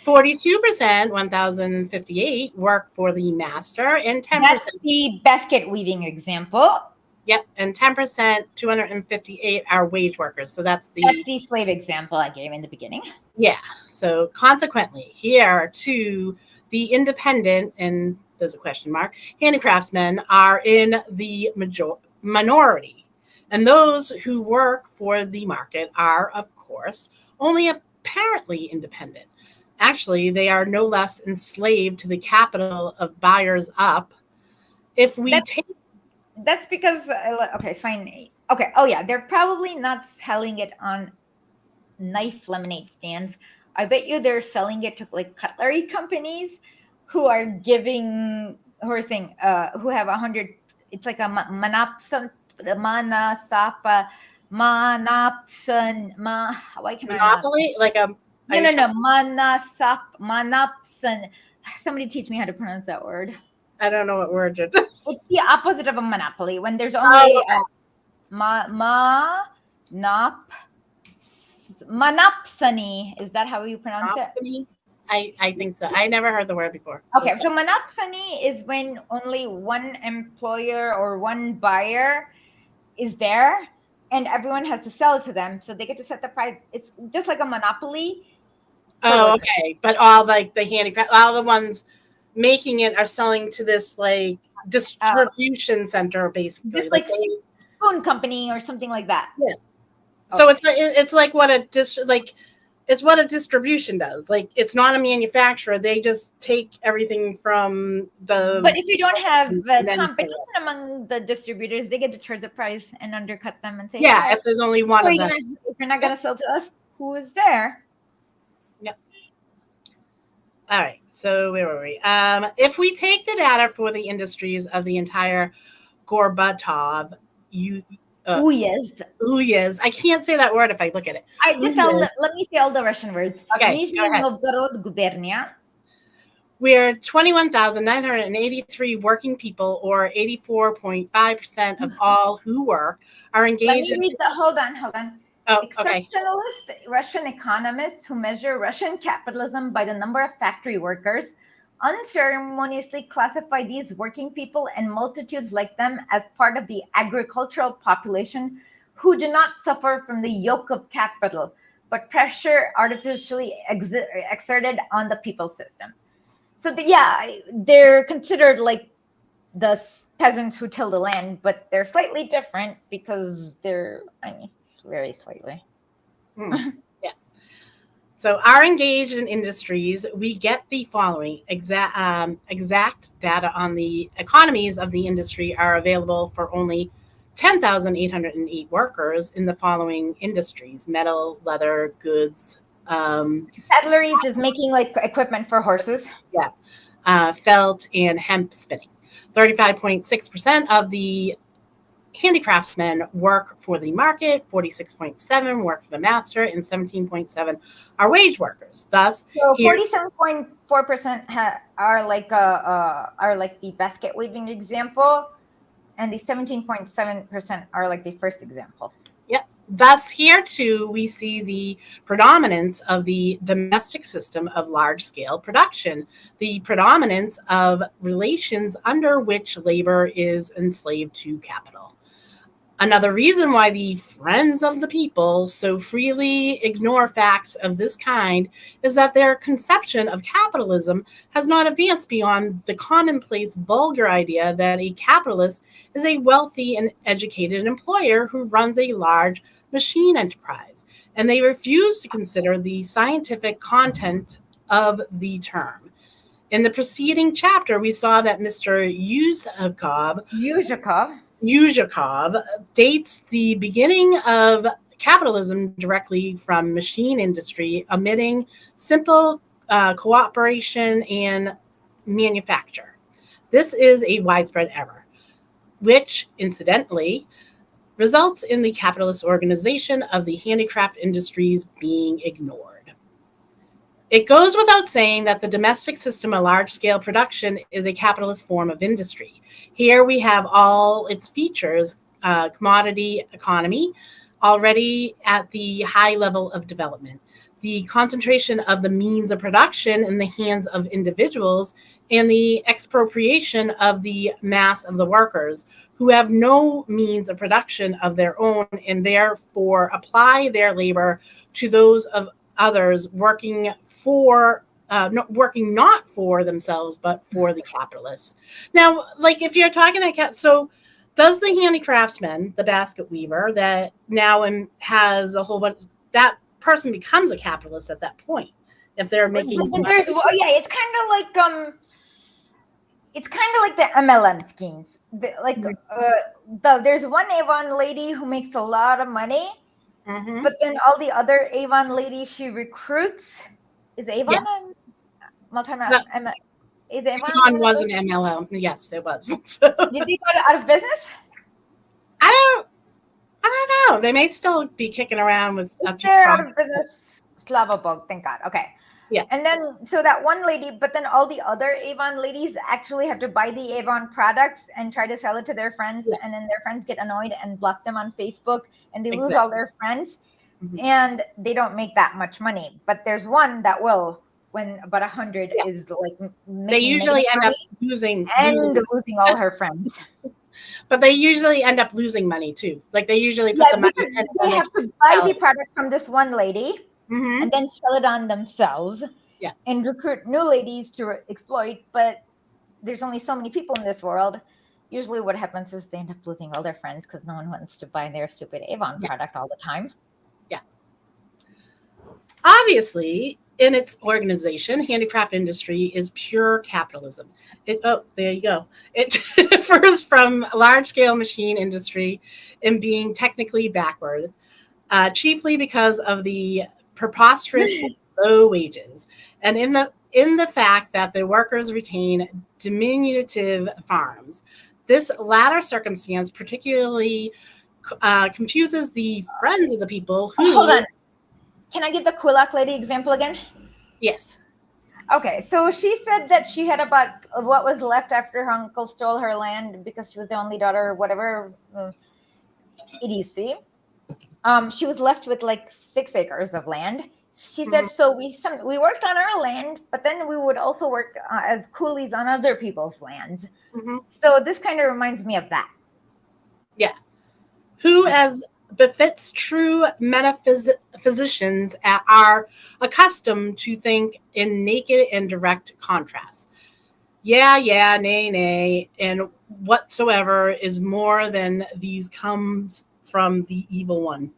42%, 1,058, work for the master, and 10%. That's the basket weaving example. Yep, and 10%, 258 are wage workers. So that's the slave example I gave in the beginning. Yeah. So consequently, here too, the independent, and there's a question mark, handicraftsmen are in the minority. And those who work for the market are, of course, only apparently independent. Actually, they are no less enslaved to the capital of buyers up. If we that's because okay, fine. Okay. Oh yeah, they're probably not selling it on knife lemonade stands. I bet you they're selling it to like cutlery companies who are saying who have 100. It's like a manapsan, why can monopoly? Like a manapsan. Somebody teach me how to pronounce that word. I don't know what word it is. It's the opposite of a monopoly when there's only manapsani. Is that how you pronounce it? I think so. I never heard the word before. Okay, so manapsani is when only one employer or one buyer is there and everyone has to sell to them, so they get to set the price. It's just like a monopoly. Oh, okay. But all like the handicraft, all the ones making it are selling to this like distribution center, basically. This like spoon company or something like that. Yeah. So it's like what it's what a distribution does. Like, it's not a manufacturer. They just take everything from the. But if you don't have and then competition among the distributors, they get to charge the price and undercut them and say, yeah, "Hey, if there's only one of them. if you're not going to sell to us, who is there?" Yep. All right. So where were we? If we take the data for the industries of the entire Gorbatov, Uyez. I can't say that word if I look at it. I just let me say all the Russian words. Okay, Nizhny go ahead. Novgorod gubernia. We're 21,983 working people, or 84.5% of all who work, are engaged. Let me read hold on. Oh, okay. Exceptionalist Russian economists who measure Russian capitalism by the number of factory workers unceremoniously classify these working people and multitudes like them as part of the agricultural population who do not suffer from the yoke of capital, but pressure artificially exerted on the people system. So they're considered like the peasants who till the land, but they're slightly different because they're, very slightly. Yeah. So are engaged in industries, we get the following exact data on the economies of the industry are available for only 10,808 workers in the following industries: metal, leather, goods. Saddleries is making like equipment for horses. Yeah. Felt and hemp spinning. 35.6% of the handicraftsmen work for the market, 46.7% work for the master, and 17.7% are wage workers. Thus, so 47.4% are like the basket weaving example, and the 17.7% are like the first example. Yep. Thus, here too, we see the predominance of the domestic system of large-scale production, the predominance of relations under which labor is enslaved to capital. Another reason why the friends of the people so freely ignore facts of this kind is that their conception of capitalism has not advanced beyond the commonplace vulgar idea that a capitalist is a wealthy and educated employer who runs a large machine enterprise, and they refuse to consider the scientific content of the term. In the preceding chapter, we saw that Mr. Yuzhakov dates the beginning of capitalism directly from machine industry, omitting simple cooperation and manufacture. This is a widespread error, which, incidentally, results in the capitalist organization of the handicraft industries being ignored. It goes without saying that the domestic system of large-scale production is a capitalist form of industry. Here we have all its features, commodity economy, already at the high level of development. The concentration of the means of production in the hands of individuals, and the expropriation of the mass of the workers who have no means of production of their own and therefore apply their labor to those of others working not for themselves, but for the capitalists. Now, like if you're talking about, so does the handicraftsman, the basket weaver that now has a whole bunch, that person becomes a capitalist at that point if they're making. It's kind of like the MLM schemes. There's one Avon lady who makes a lot of money, but then all the other Avon ladies she recruits. Is Avon Avon was an MLM. Yes, it was. Did they go out of business? I don't know. They may still be kicking around with. They're out of business. Slava Bog, thank God. Okay. Yeah. And then, so that one lady, but then all the other Avon ladies actually have to buy the Avon products and try to sell it to their friends. Yes. And then their friends get annoyed and block them on Facebook, and they lose all their friends. And they don't make that much money. But there's one that will, when about 100 is like they usually end up losing all her friends. But they usually end up losing money too. Like they usually put the money. They have to buy the product from this one lady and then sell it on themselves. Yeah. And recruit new ladies to exploit. But there's only so many people in this world. Usually what happens is they end up losing all their friends because no one wants to buy their stupid Avon product all the time. Obviously, in its organization, handicraft industry is pure capitalism. There you go. It differs from large-scale machine industry in being technically backward, chiefly because of the preposterous low wages, and in the fact that the workers retain diminutive farms. This latter circumstance particularly confuses the friends of the people Hold who, on. Can I give the Kulak lady example again? yes. Okay, so she said that she had about what was left after her uncle stole her land because she was the only daughter, or whatever, etc. She was left with like 6 acres of land. She said, so we worked on our land, but then we would also work as coolies on other people's lands. Mm-hmm. So this kind of reminds me of that. Yeah. Who, as befits true metaphysicians, are accustomed to think in naked and direct contrast. Yeah, nay, nay, and whatsoever is more than these comes from the evil one.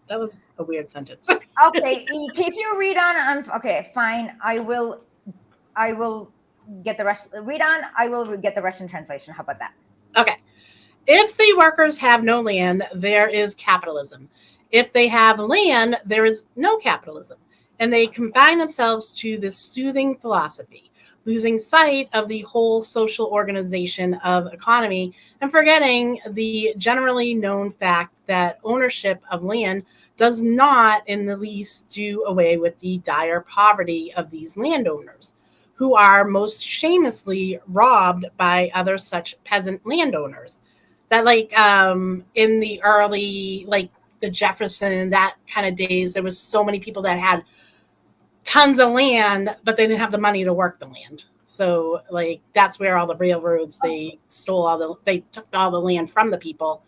That was a weird sentence. Okay, if you read on, okay, fine. I will get the rest. Read on. I will get the Russian translation. How about that? Okay. If the workers have no land, there is capitalism. If they have land, there is no capitalism. And they confine themselves to this soothing philosophy, losing sight of the whole social organization of economy and forgetting the generally known fact that ownership of land does not in the least do away with the dire poverty of these landowners, who are most shamelessly robbed by other such peasant landowners. That in the early, like the Jefferson, that kind of days, there was so many people that had tons of land, but they didn't have the money to work the land. So like that's where all the railroads, they took all the land from the people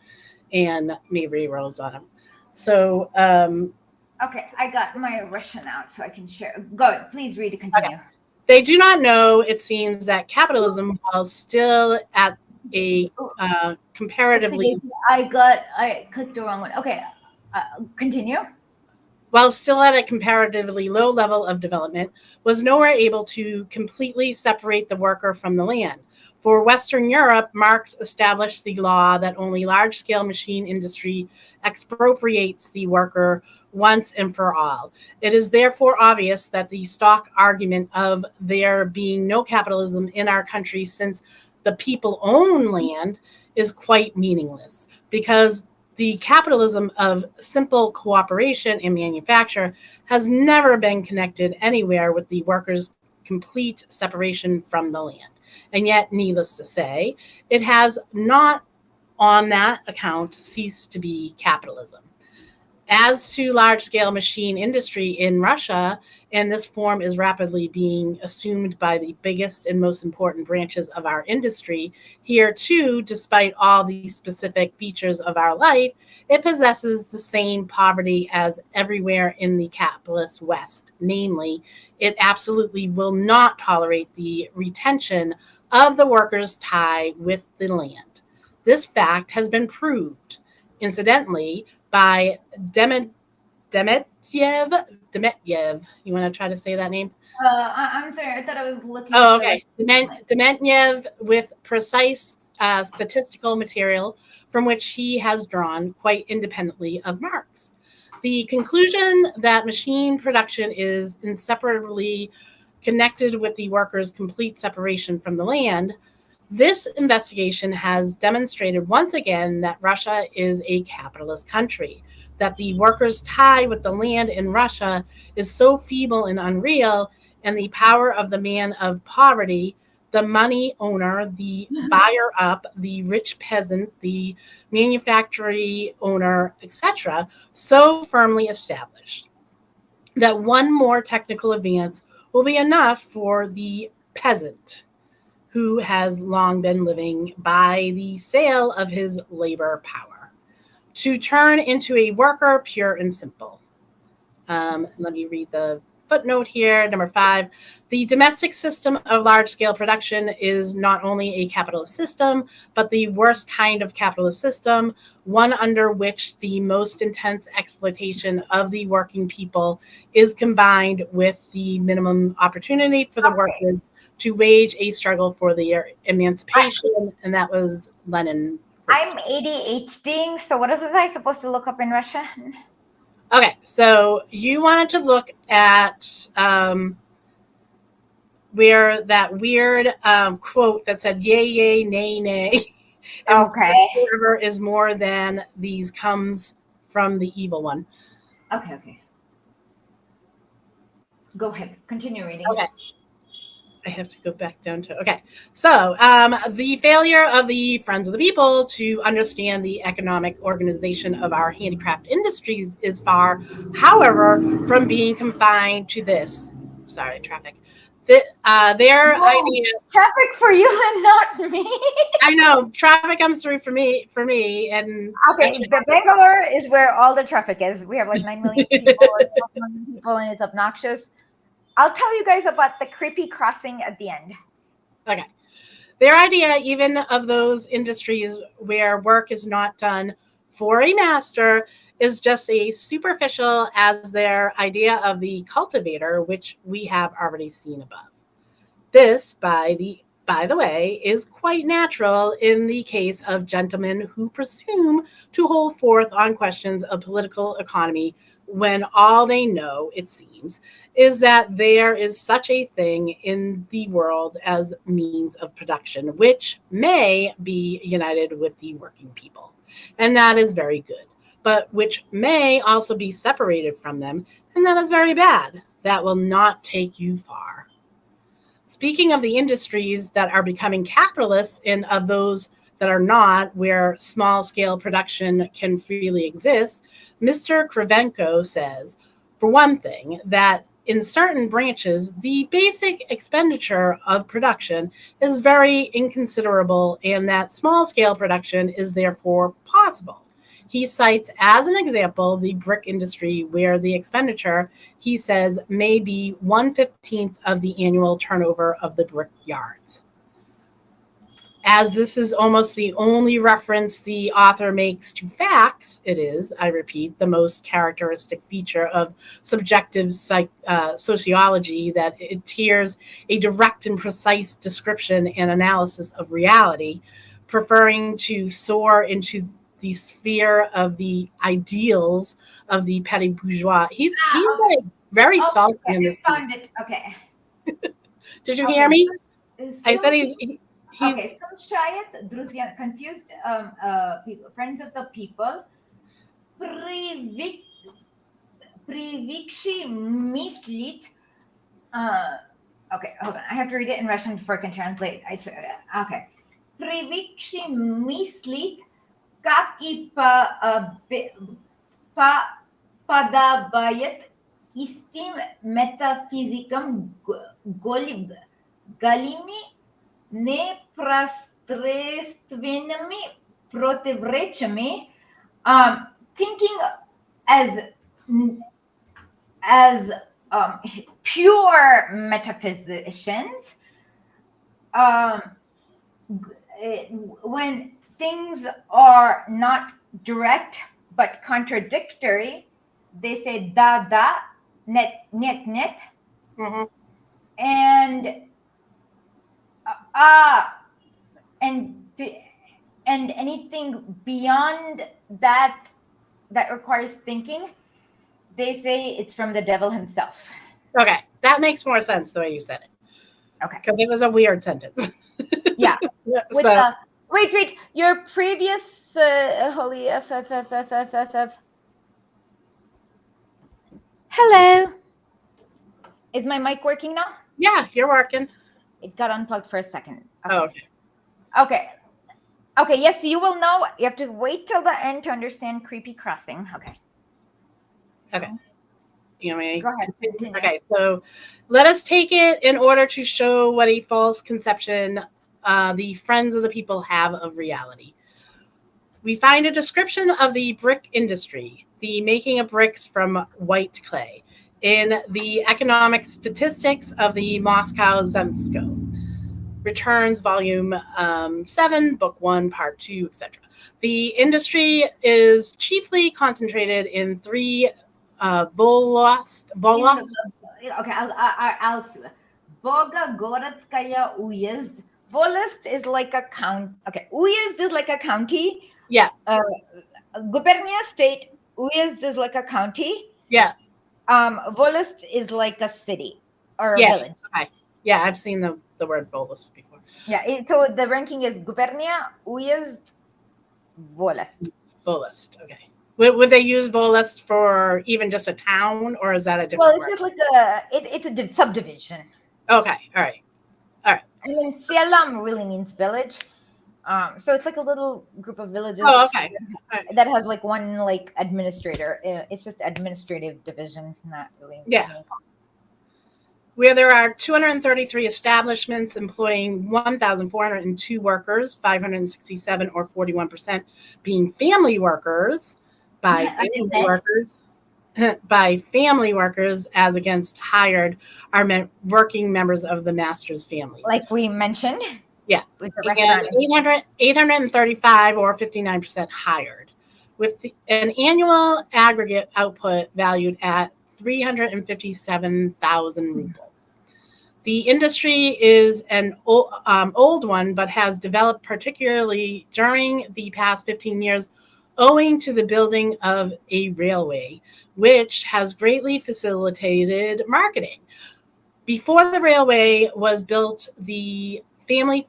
and made railroads on them. So okay, I got my Russian out so I can share. Go, please read. Continue. Okay. They do not know, it seems, that capitalism, while still at a comparatively, I clicked the wrong one. Okay, continue. while still at a comparatively low level of development, was nowhere able to completely separate the worker from the land. For Western Europe, Marx established the law that only large-scale machine industry expropriates the worker once and for all. It is therefore obvious that the stock argument of there being no capitalism in our country since the people own land is quite meaningless, because the capitalism of simple cooperation in manufacture has never been connected anywhere with the workers' complete separation from the land. And yet, needless to say, it has not on that account ceased to be capitalism. As to large-scale machine industry in Russia, and this form is rapidly being assumed by the biggest and most important branches of our industry, here too, despite all the specific features of our life, it possesses the same poverty as everywhere in the capitalist West. Namely, it absolutely will not tolerate the retention of the workers' tie with the land. This fact has been proved, incidentally, by Demetyev. You want to try to say that name? I'm sorry. I thought I was looking. Oh, okay. Demetyev, with precise statistical material from which he has drawn quite independently of Marx. The conclusion that machine production is inseparably connected with the workers' complete separation from the land. This investigation has demonstrated once again that Russia is a capitalist country, that the workers' tie with the land in Russia is so feeble and unreal, and the power of the man of poverty, the money owner, the buyer up, the rich peasant, the manufactory owner, etc., so firmly established that one more technical advance will be enough for the peasant, who has long been living by the sale of his labor power, to turn into a worker pure and simple. Let me read the footnote here, number 5. The domestic system of large-scale production is not only a capitalist system, but the worst kind of capitalist system, one under which the most intense exploitation of the working people is combined with the minimum opportunity for the workers to wage a struggle for their emancipation. And that was Lenin. I'm ADHDing, so what was I supposed to look up in Russian? Okay, so you wanted to look at where that weird quote that said "yay, yay, nay, nay," and whatever is more than these comes from the evil one. Okay. Go ahead. Continue reading. Okay. I have to go back down to, okay. So the failure of the Friends of the People to understand the economic organization of our handicraft industries is far, however, from being confined to this. Sorry, traffic. Their idea. Traffic for you and not me. I know traffic comes through for me, and the Bangalore is where all the traffic is. We have like 9 million people, or 12 million people, and it's obnoxious. I'll tell you guys about the creepy crossing at the end. Okay. Their idea, even of those industries where work is not done for a master, is just as superficial as their idea of the cultivator, which we have already seen above. This, by the way, is quite natural in the case of gentlemen who presume to hold forth on questions of political economy when all they know, it seems, is that there is such a thing in the world as means of production, which may be united with the working people. And that is very good, but which may also be separated from them, and that is very bad. That will not take you far. Speaking of the industries that are becoming capitalists and of those that are not, where small-scale production can freely exist, Mr. Kravchenko says, for one thing, that in certain branches, the basic expenditure of production is very inconsiderable and that small-scale production is therefore possible. He cites as an example the brick industry, where the expenditure, he says, may be 1/15 of the annual turnover of the brick yards. As this is almost the only reference the author makes to facts, it is, I repeat, the most characteristic feature of subjective sociology that it tears a direct and precise description and analysis of reality, preferring to soar into the sphere of the ideals of the petty bourgeois. He's like very salty in this piece. Okay. Did you hear me? I said he's okay, so Shayad Druzia, confused people, friends of the people, Privikshi mislit. Okay, hold on. I have to read it in Russian before I can translate. I said, okay. Privikshi mislit, как и подобает истым метафизикам голими непространственными противоречиями, thinking as pure metaphysicians, when things are not direct but contradictory, they say da da, net net net, and anything beyond that requires thinking, they say it's from the devil himself. Okay, that makes more sense the way you said it. Okay, because it was a weird sentence. Yeah. Wait, your previous holy F. Hello. Is my mic working now? Yeah, you're working. It got unplugged for a second. Okay. Oh, okay. Okay, yes, you will know. You have to wait till the end to understand creepy crossing. Okay. You know me? Go ahead. Continue. Okay, so let us take it in order to show what a false conception the Friends of the People have of reality. We find a description of the brick industry, the making of bricks from white clay. in the Economic Statistics of the Moscow Zemsko. Returns, Volume 7, Book 1, Part 2, etc. The industry is chiefly concentrated in three volost. Okay, I'll Bogorodskaya Uyezd. Volist is like a count. Okay, Uyezd is like a county. Yeah. Gubernia state. Uyezd is like a county. Yeah. Volist is like a city or a Yeah. village. Okay. Yeah, I've seen the word volist before. Yeah, so the ranking is Gubernia, Uyezd, Volist. Volist. Okay. Would they use volist for even just a town, or is that a different Well, it's word? just like it's a subdivision. Okay. All right. And then Sielam really means village. So it's like a little group of villages. Oh, okay. That has like one like administrator. It's just administrative divisions, not really. Yeah. Where there are 233 establishments employing 1,402 workers, 567 or 41% being family workers by family workers as against hired are working members of the master's families. Like we mentioned. Yeah. With the restaurant. 835 or 59% hired, with an annual aggregate output valued at 357,000 rubles. The industry is an old one, but has developed particularly during the past 15 years owing to the building of a railway, which has greatly facilitated marketing. Before the railway was built, the family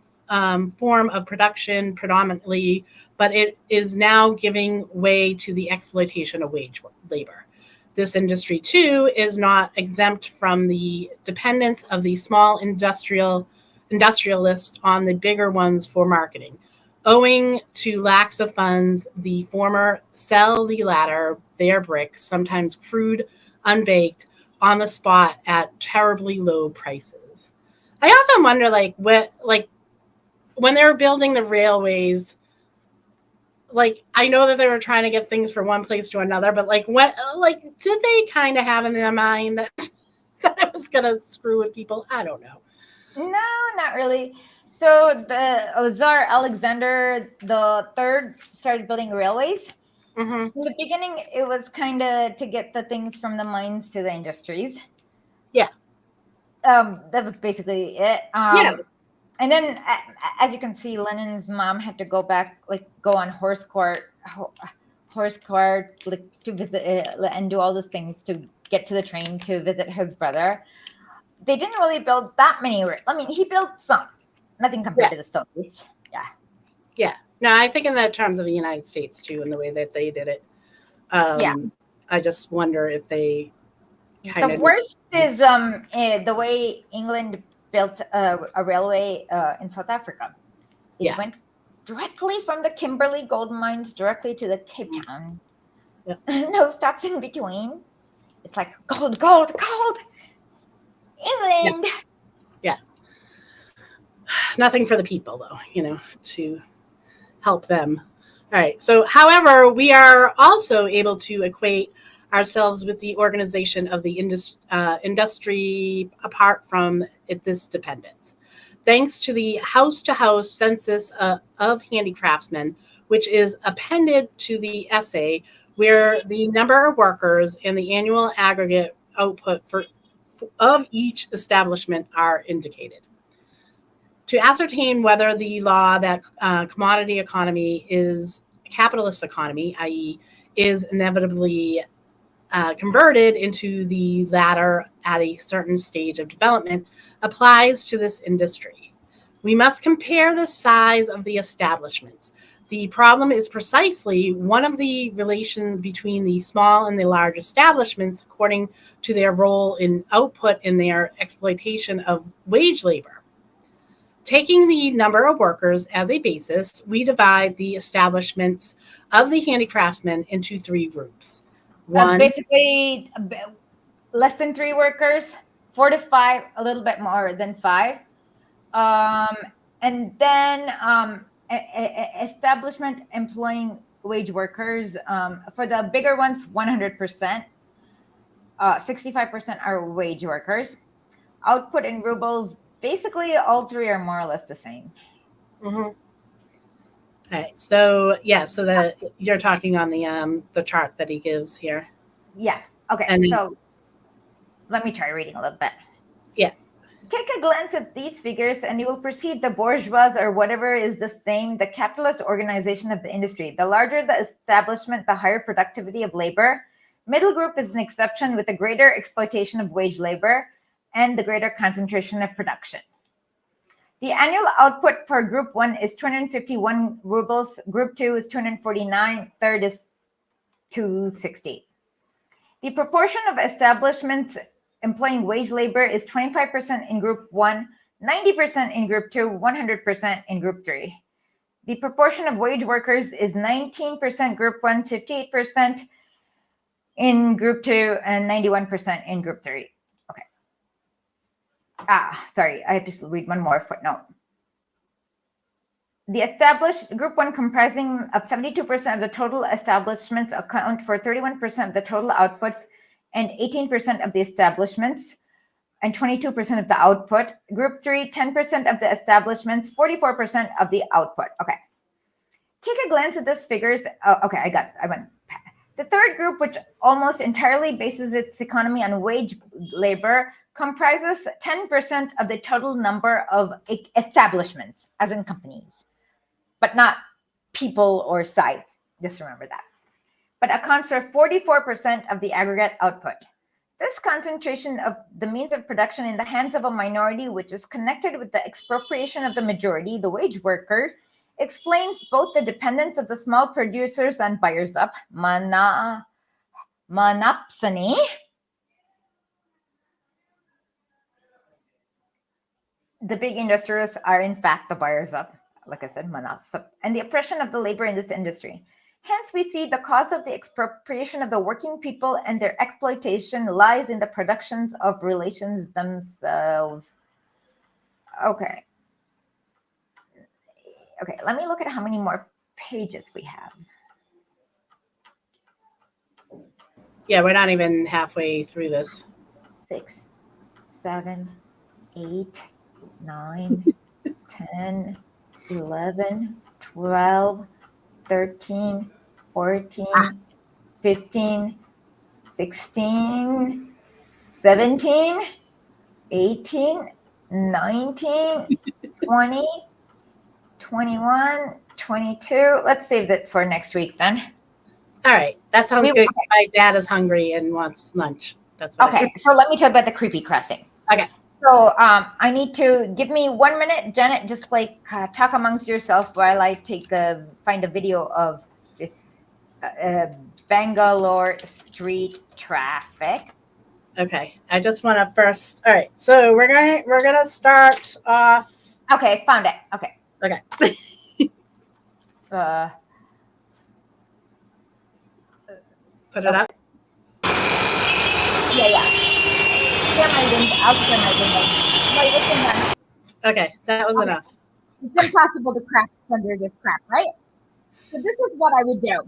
form of production predominantly, but it is now giving way to the exploitation of wage labor. This industry, too, is not exempt from the dependence of the small industrialists on the bigger ones for marketing. Owing to lacks of funds, the former sell the latter, their bricks, sometimes crude, unbaked, on the spot at terribly low prices. I often wonder, when they were building the railways, I know that they were trying to get things from one place to another, but did they kind of have in their mind that it was going to screw with people? I don't know. No, not really. So the Tsar Alexander III started building railways. Mm-hmm. In the beginning, it was kind of to get the things from the mines to the industries. Yeah. That was basically it. Yeah. And then, as you can see, Lenin's mom had to go on horse cart, to visit and do all those things to get to the train to visit his brother. They didn't really build that many. I mean, he built some, nothing compared to the Soviets. Yeah. Yeah. No, I think in the terms of the United States too, in the way that they did it. I just wonder if they. The worst is the way England built a railway in South Africa. It went directly from the Kimberley gold mines directly to the Cape Town. Yeah. No stops in between. It's like gold, gold, gold. England. Yeah. Nothing for the people, though, to help them. All right. So, however, we are also able to equate ourselves with the organization of the industry apart from this dependence. Thanks to the house-to-house census of handicraftsmen, which is appended to the essay, where the number of workers and the annual aggregate output of each establishment are indicated. To ascertain whether the law that commodity economy is a capitalist economy, i.e., is inevitably converted into the latter at a certain stage of development, applies to this industry. We must compare the size of the establishments. The problem is precisely one of the relations between the small and the large establishments according to their role in output and their exploitation of wage labor. Taking the number of workers as a basis, we divide the establishments of the handicraftsmen into three groups. One, basically less than 3 workers, 4 to 5, a little bit more than 5. And then establishment employing wage workers. For the bigger ones, 100%. 65% are wage workers. Output in rubles, basically all three are more or less the same. Mm-hmm. Okay, so yeah, so that you're talking on the chart that he gives here, Yeah. Okay. and So let me try reading a little bit. yeah, Take a glance at these figures and you will perceive the bourgeois or whatever is the same, the capitalist organization of the industry. The larger the establishment, the higher productivity of labor. Middle group is an exception with a greater exploitation of wage labor and the greater concentration of production. The annual output for group 1 is 251 rubles, group 2 is 249, third is 260. The proportion of establishments employing wage labor is 25% in group 1, 90% in group 2, 100% in group 3. The proportion of wage workers is 19% group 1, 58% in group 2, and 91% in group 3. Okay. Sorry, I have to read one more footnote. The established group 1 comprising of 72% of the total establishments account for 31% of the total outputs and 18% of the establishments and 22% of the output. Group 3, 10% of the establishments, 44% of the output. Okay. Take a glance at these figures. Okay, I went. The third group, which almost entirely bases its economy on wage labor, comprises 10% of the total number of establishments, as in companies, but not people or sites. Just remember that. But accounts for 44% of the aggregate output. This concentration of the means of production in the hands of a minority, which is connected with the expropriation of the majority, the wage worker, explains both the dependence of the small producers on buyers up, monopsony, the big industrialists are in fact the buyers up, like I said, monopsony, and the oppression of the labor in this industry. Hence, we see the cause of the expropriation of the working people and their exploitation lies in the productions of relations themselves. Okay. Okay, let me look at how many more pages we have. yeah, we're not even halfway through this. 6, 7, 8, 9, 10, 11, 12, 13, 14, 15, 16, 17, 18, 19, 20, 21, 22. Let's save that for next week then. All right, that sounds good. My dad is hungry and wants lunch. That's what okay. So let me tell you about the creepy crossing. Okay. So I need to give me 1 minute, Janet. Just like talk amongst yourself while I find a video of Bangalore street traffic. Okay, I just want to first. All right, so we're gonna start off. Okay, found it. Okay. Okay. Put it up. Yeah. Share my window. I'll share my window. Wait, listen. Okay, that was enough. It's impossible to crack under this crap, right? So this is what I would do.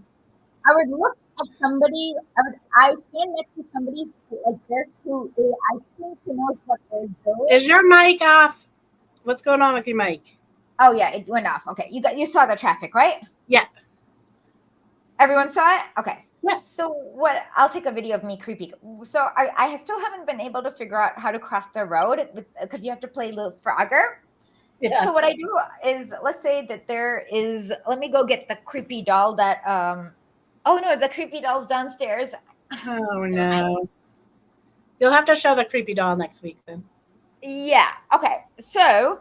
I would look at somebody. I stand next to somebody like this who I think knows what they're doing. Is your mic off? What's going on with your mic? Oh yeah, it went off. Okay, you saw the traffic, right? Yeah. Everyone saw it. Okay. Yes. So what? I'll take a video of me creepy. So I still haven't been able to figure out how to cross the road because you have to play Little Frogger. Yeah. So what I do is, let's say that there is. Let me go get the creepy doll that. Oh no, the creepy doll's downstairs. Oh no. You'll have to show the creepy doll next week then. Yeah. Okay. So,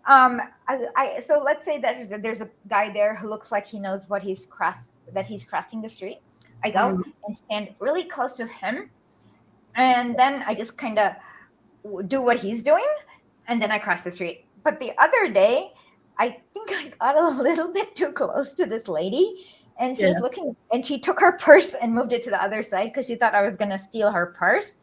so let's say that there's a guy there who looks like he knows what he's crossing the street. I go and stand really close to him, and then I just kind of do what he's doing, and then I cross the street. But the other day, I think I got a little bit too close to this lady, and she was looking, and she took her purse and moved it to the other side because she thought I was going to steal her purse.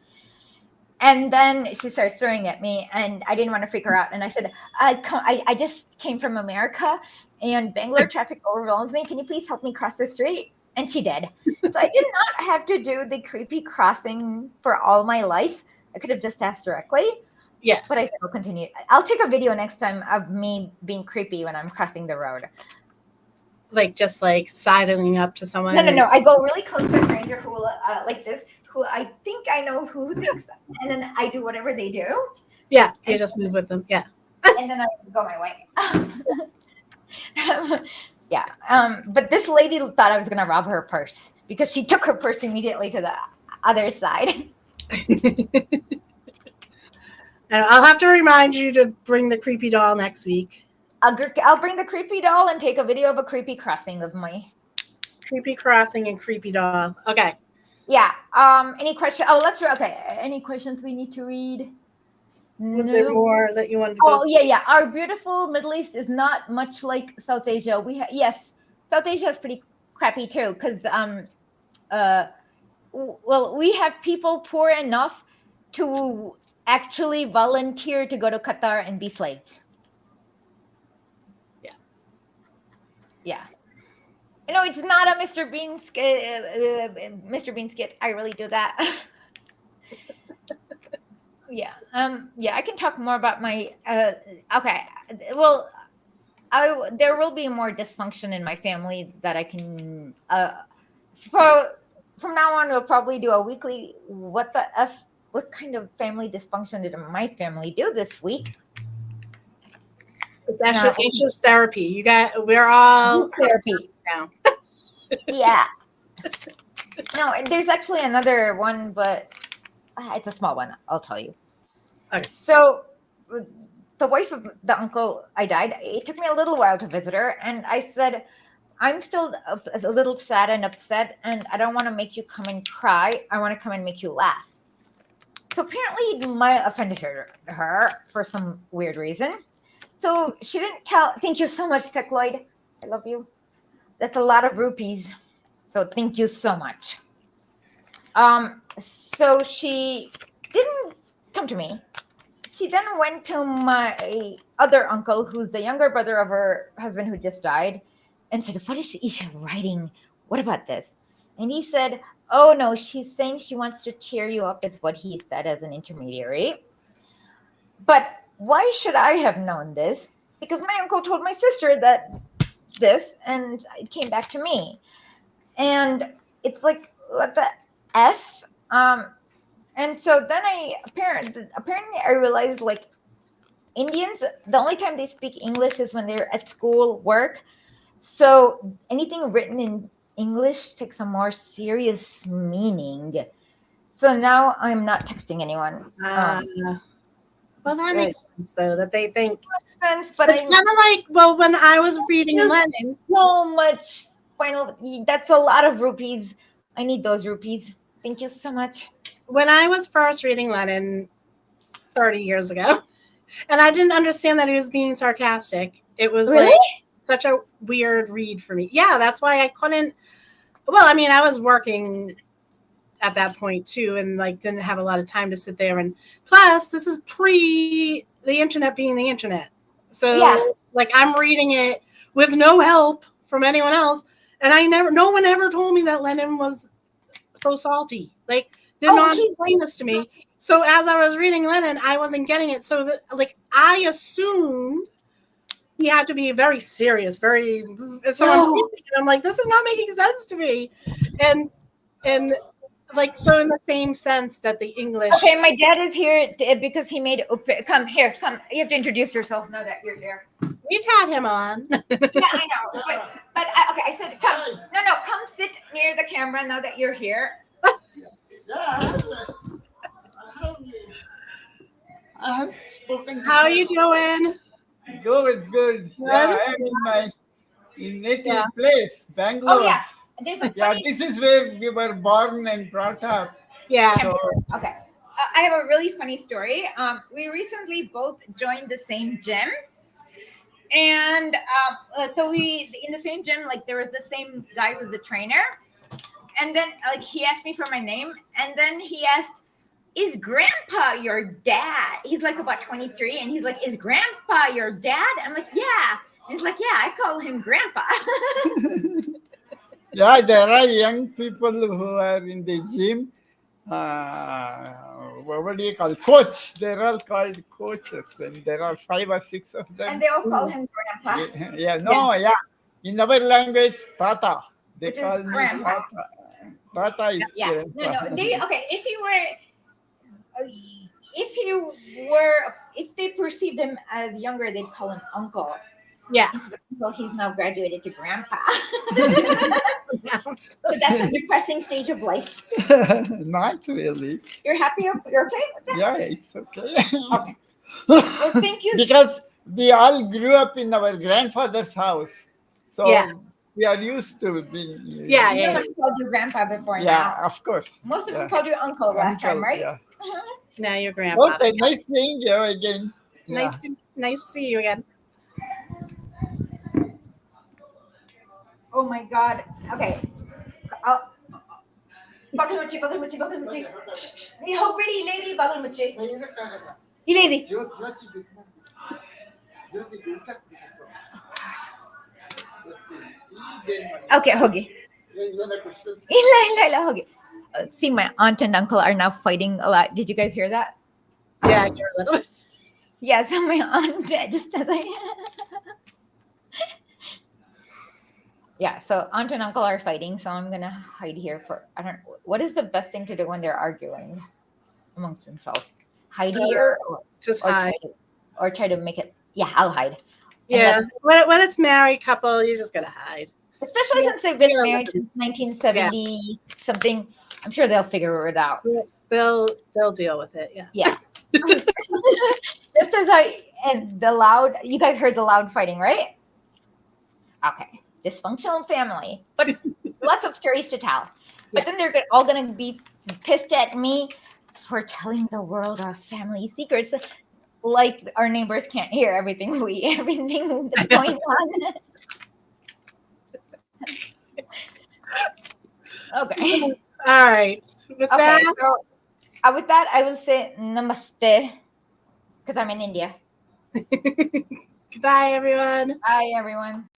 And then she started staring at me, and I didn't want to freak her out. And I said, I just came from America, and Bangalore traffic overwhelms me. Can you please help me cross the street? And she did. So I did not have to do the creepy crossing for all my life. I could have just asked directly. Yeah. But I still continued. I'll take a video next time of me being creepy when I'm crossing the road. Like just like sidling up to someone. No. I go really close to a stranger who like this, who I think I know who thinks, and then I do whatever they do. Yeah, you just move with them. Yeah. And then I go my way. Yeah. But this lady thought I was going to rob her purse because she took her purse immediately to the other side. And I'll have to remind you to bring the creepy doll next week. I'll bring the creepy doll and take a video of a creepy crossing of my creepy crossing and creepy doll. Okay. Yeah. Any question? Oh, okay. Any questions we need to read? Was there more that you wanted to go? Oh, yeah. Our beautiful Middle East is not much like South Asia. Yes, South Asia is pretty crappy too, because well, we have people poor enough to actually volunteer to go to Qatar and be slaves. Yeah. Yeah. You know, it's not a Mr. Bean skit. I really do that. Yeah. Yeah, I can talk more about my okay. Well, there will be more dysfunction in my family that I can from now on we'll probably do a weekly what kind of family dysfunction did my family do this week? It's just therapy. We're all therapy now. Yeah. No, there's actually another one, but it's a small one. I'll tell you. Okay. So the wife of the uncle I died, it took me a little while to visit her. And I said, I'm still a little sad and upset, and I don't want to make you come and cry. I want to come and make you laugh. So apparently it might have offended her for some weird reason. So she didn't tell. Thank you so much, Tech Lloyd. I love you. That's a lot of rupees. So thank you so much. So she didn't come to me. She then went to my other uncle, who's the younger brother of her husband who just died, and said, what is Isha writing? What about this? And he said, oh, no, she's saying she wants to cheer you up, is what he said as an intermediary. But why should I have known this? Because my uncle told my sister that this, and it came back to me. And it's like, what the F? And so then apparently I realized, like, Indians, the only time they speak English is when they're at school, work. So anything written in English takes a more serious meaning. So now I'm not texting anyone. Well, that makes sense, though, that they think. Sense, but it's kind of like, well, when I was reading Lenin. So much that's a lot of rupees. I need those rupees. Thank you so much. When I was first reading Lenin 30 years ago, and I didn't understand that he was being sarcastic. It was really? Like such a weird read for me. Yeah, that's why I couldn't. Well, I mean, I was working at that point too, and like didn't have a lot of time to sit there. And plus, this is pre the internet being the internet. So yeah. Like I'm reading it with no help from anyone else. And no one ever told me that Lenin was so salty. Like, did not explain this to me. So as I was reading Lenin, I wasn't getting it. So I assumed he had to be very serious, I'm like, this is not making sense to me. And like, so in the same sense that the English. Okay, my dad is here because he made come. You have to introduce yourself now that you're here. We've had him on. Yeah, I know. But okay, I said come. No, come sit near the camera now that you're here. I have spoken. How are you doing? Good. Yeah, I am in my native place, Bangalore. Oh yeah. This is where we were born and brought up. Yeah. So, okay. I have a really funny story. We recently both joined the same gym. And so we, in the same gym, like there was the same guy who's the trainer. And then like he asked me for my name. And then he asked, is Grandpa your dad? He's like about 23. And he's like, is Grandpa your dad? I'm like, yeah. And he's like, yeah, I call him Grandpa. Yeah, there are young people who are in the gym. What do you call coach? They're all called coaches, and there are 5 or 6 of them. And they all call him grandpa, Yeah. In our language, Tata. They which is call me grandpa. Tata. Tata is Yeah. grandpa. No. Okay. If they perceived him as younger, they'd call him uncle. Yeah. Instead of uncle, he's now graduated to grandpa. Yeah. So that's a depressing stage of life. Not really. You're happy? You're okay with that? Yeah, it's okay. Okay. Well, thank you. Because we all grew up in our grandfather's house. So Yeah. we are used to being. Yeah, yeah. Nobody called you grandpa before Yeah, now. of course. Most of them Yeah. called you uncle last time, Uncle, right? Yeah. Now your grandpa. Okay, nice seeing you again. Yeah. Nice to see you again. Oh my God. Okay. Bagalmuchi. Oh, pretty lady, Bagalmuchi. Lady. Okay, hogi. Hogi. See, my aunt and uncle are now fighting a lot. Did you guys hear that? Yeah, you're a little. Yeah, so my aunt just said like, yeah, so aunt and uncle are fighting, so I'm gonna hide here for what is the best thing to do when they're arguing amongst themselves? Hide here Just or hide. try to make it. Yeah, I'll hide. Yeah. When it's married couple, you just gotta hide. Especially since they've been Yeah. married since 1970 something. I'm sure they'll figure it out. They'll deal with it. Yeah. Yeah. Just as you guys heard the loud fighting, right? Okay. Dysfunctional family, but lots of stories to tell. But then they're all going to be pissed at me for telling the world our family secrets. Like our neighbors can't hear everything that's going on. Okay. All right. With that, So, with that, I will say namaste because I'm in India. goodbye, everyone. Bye, everyone.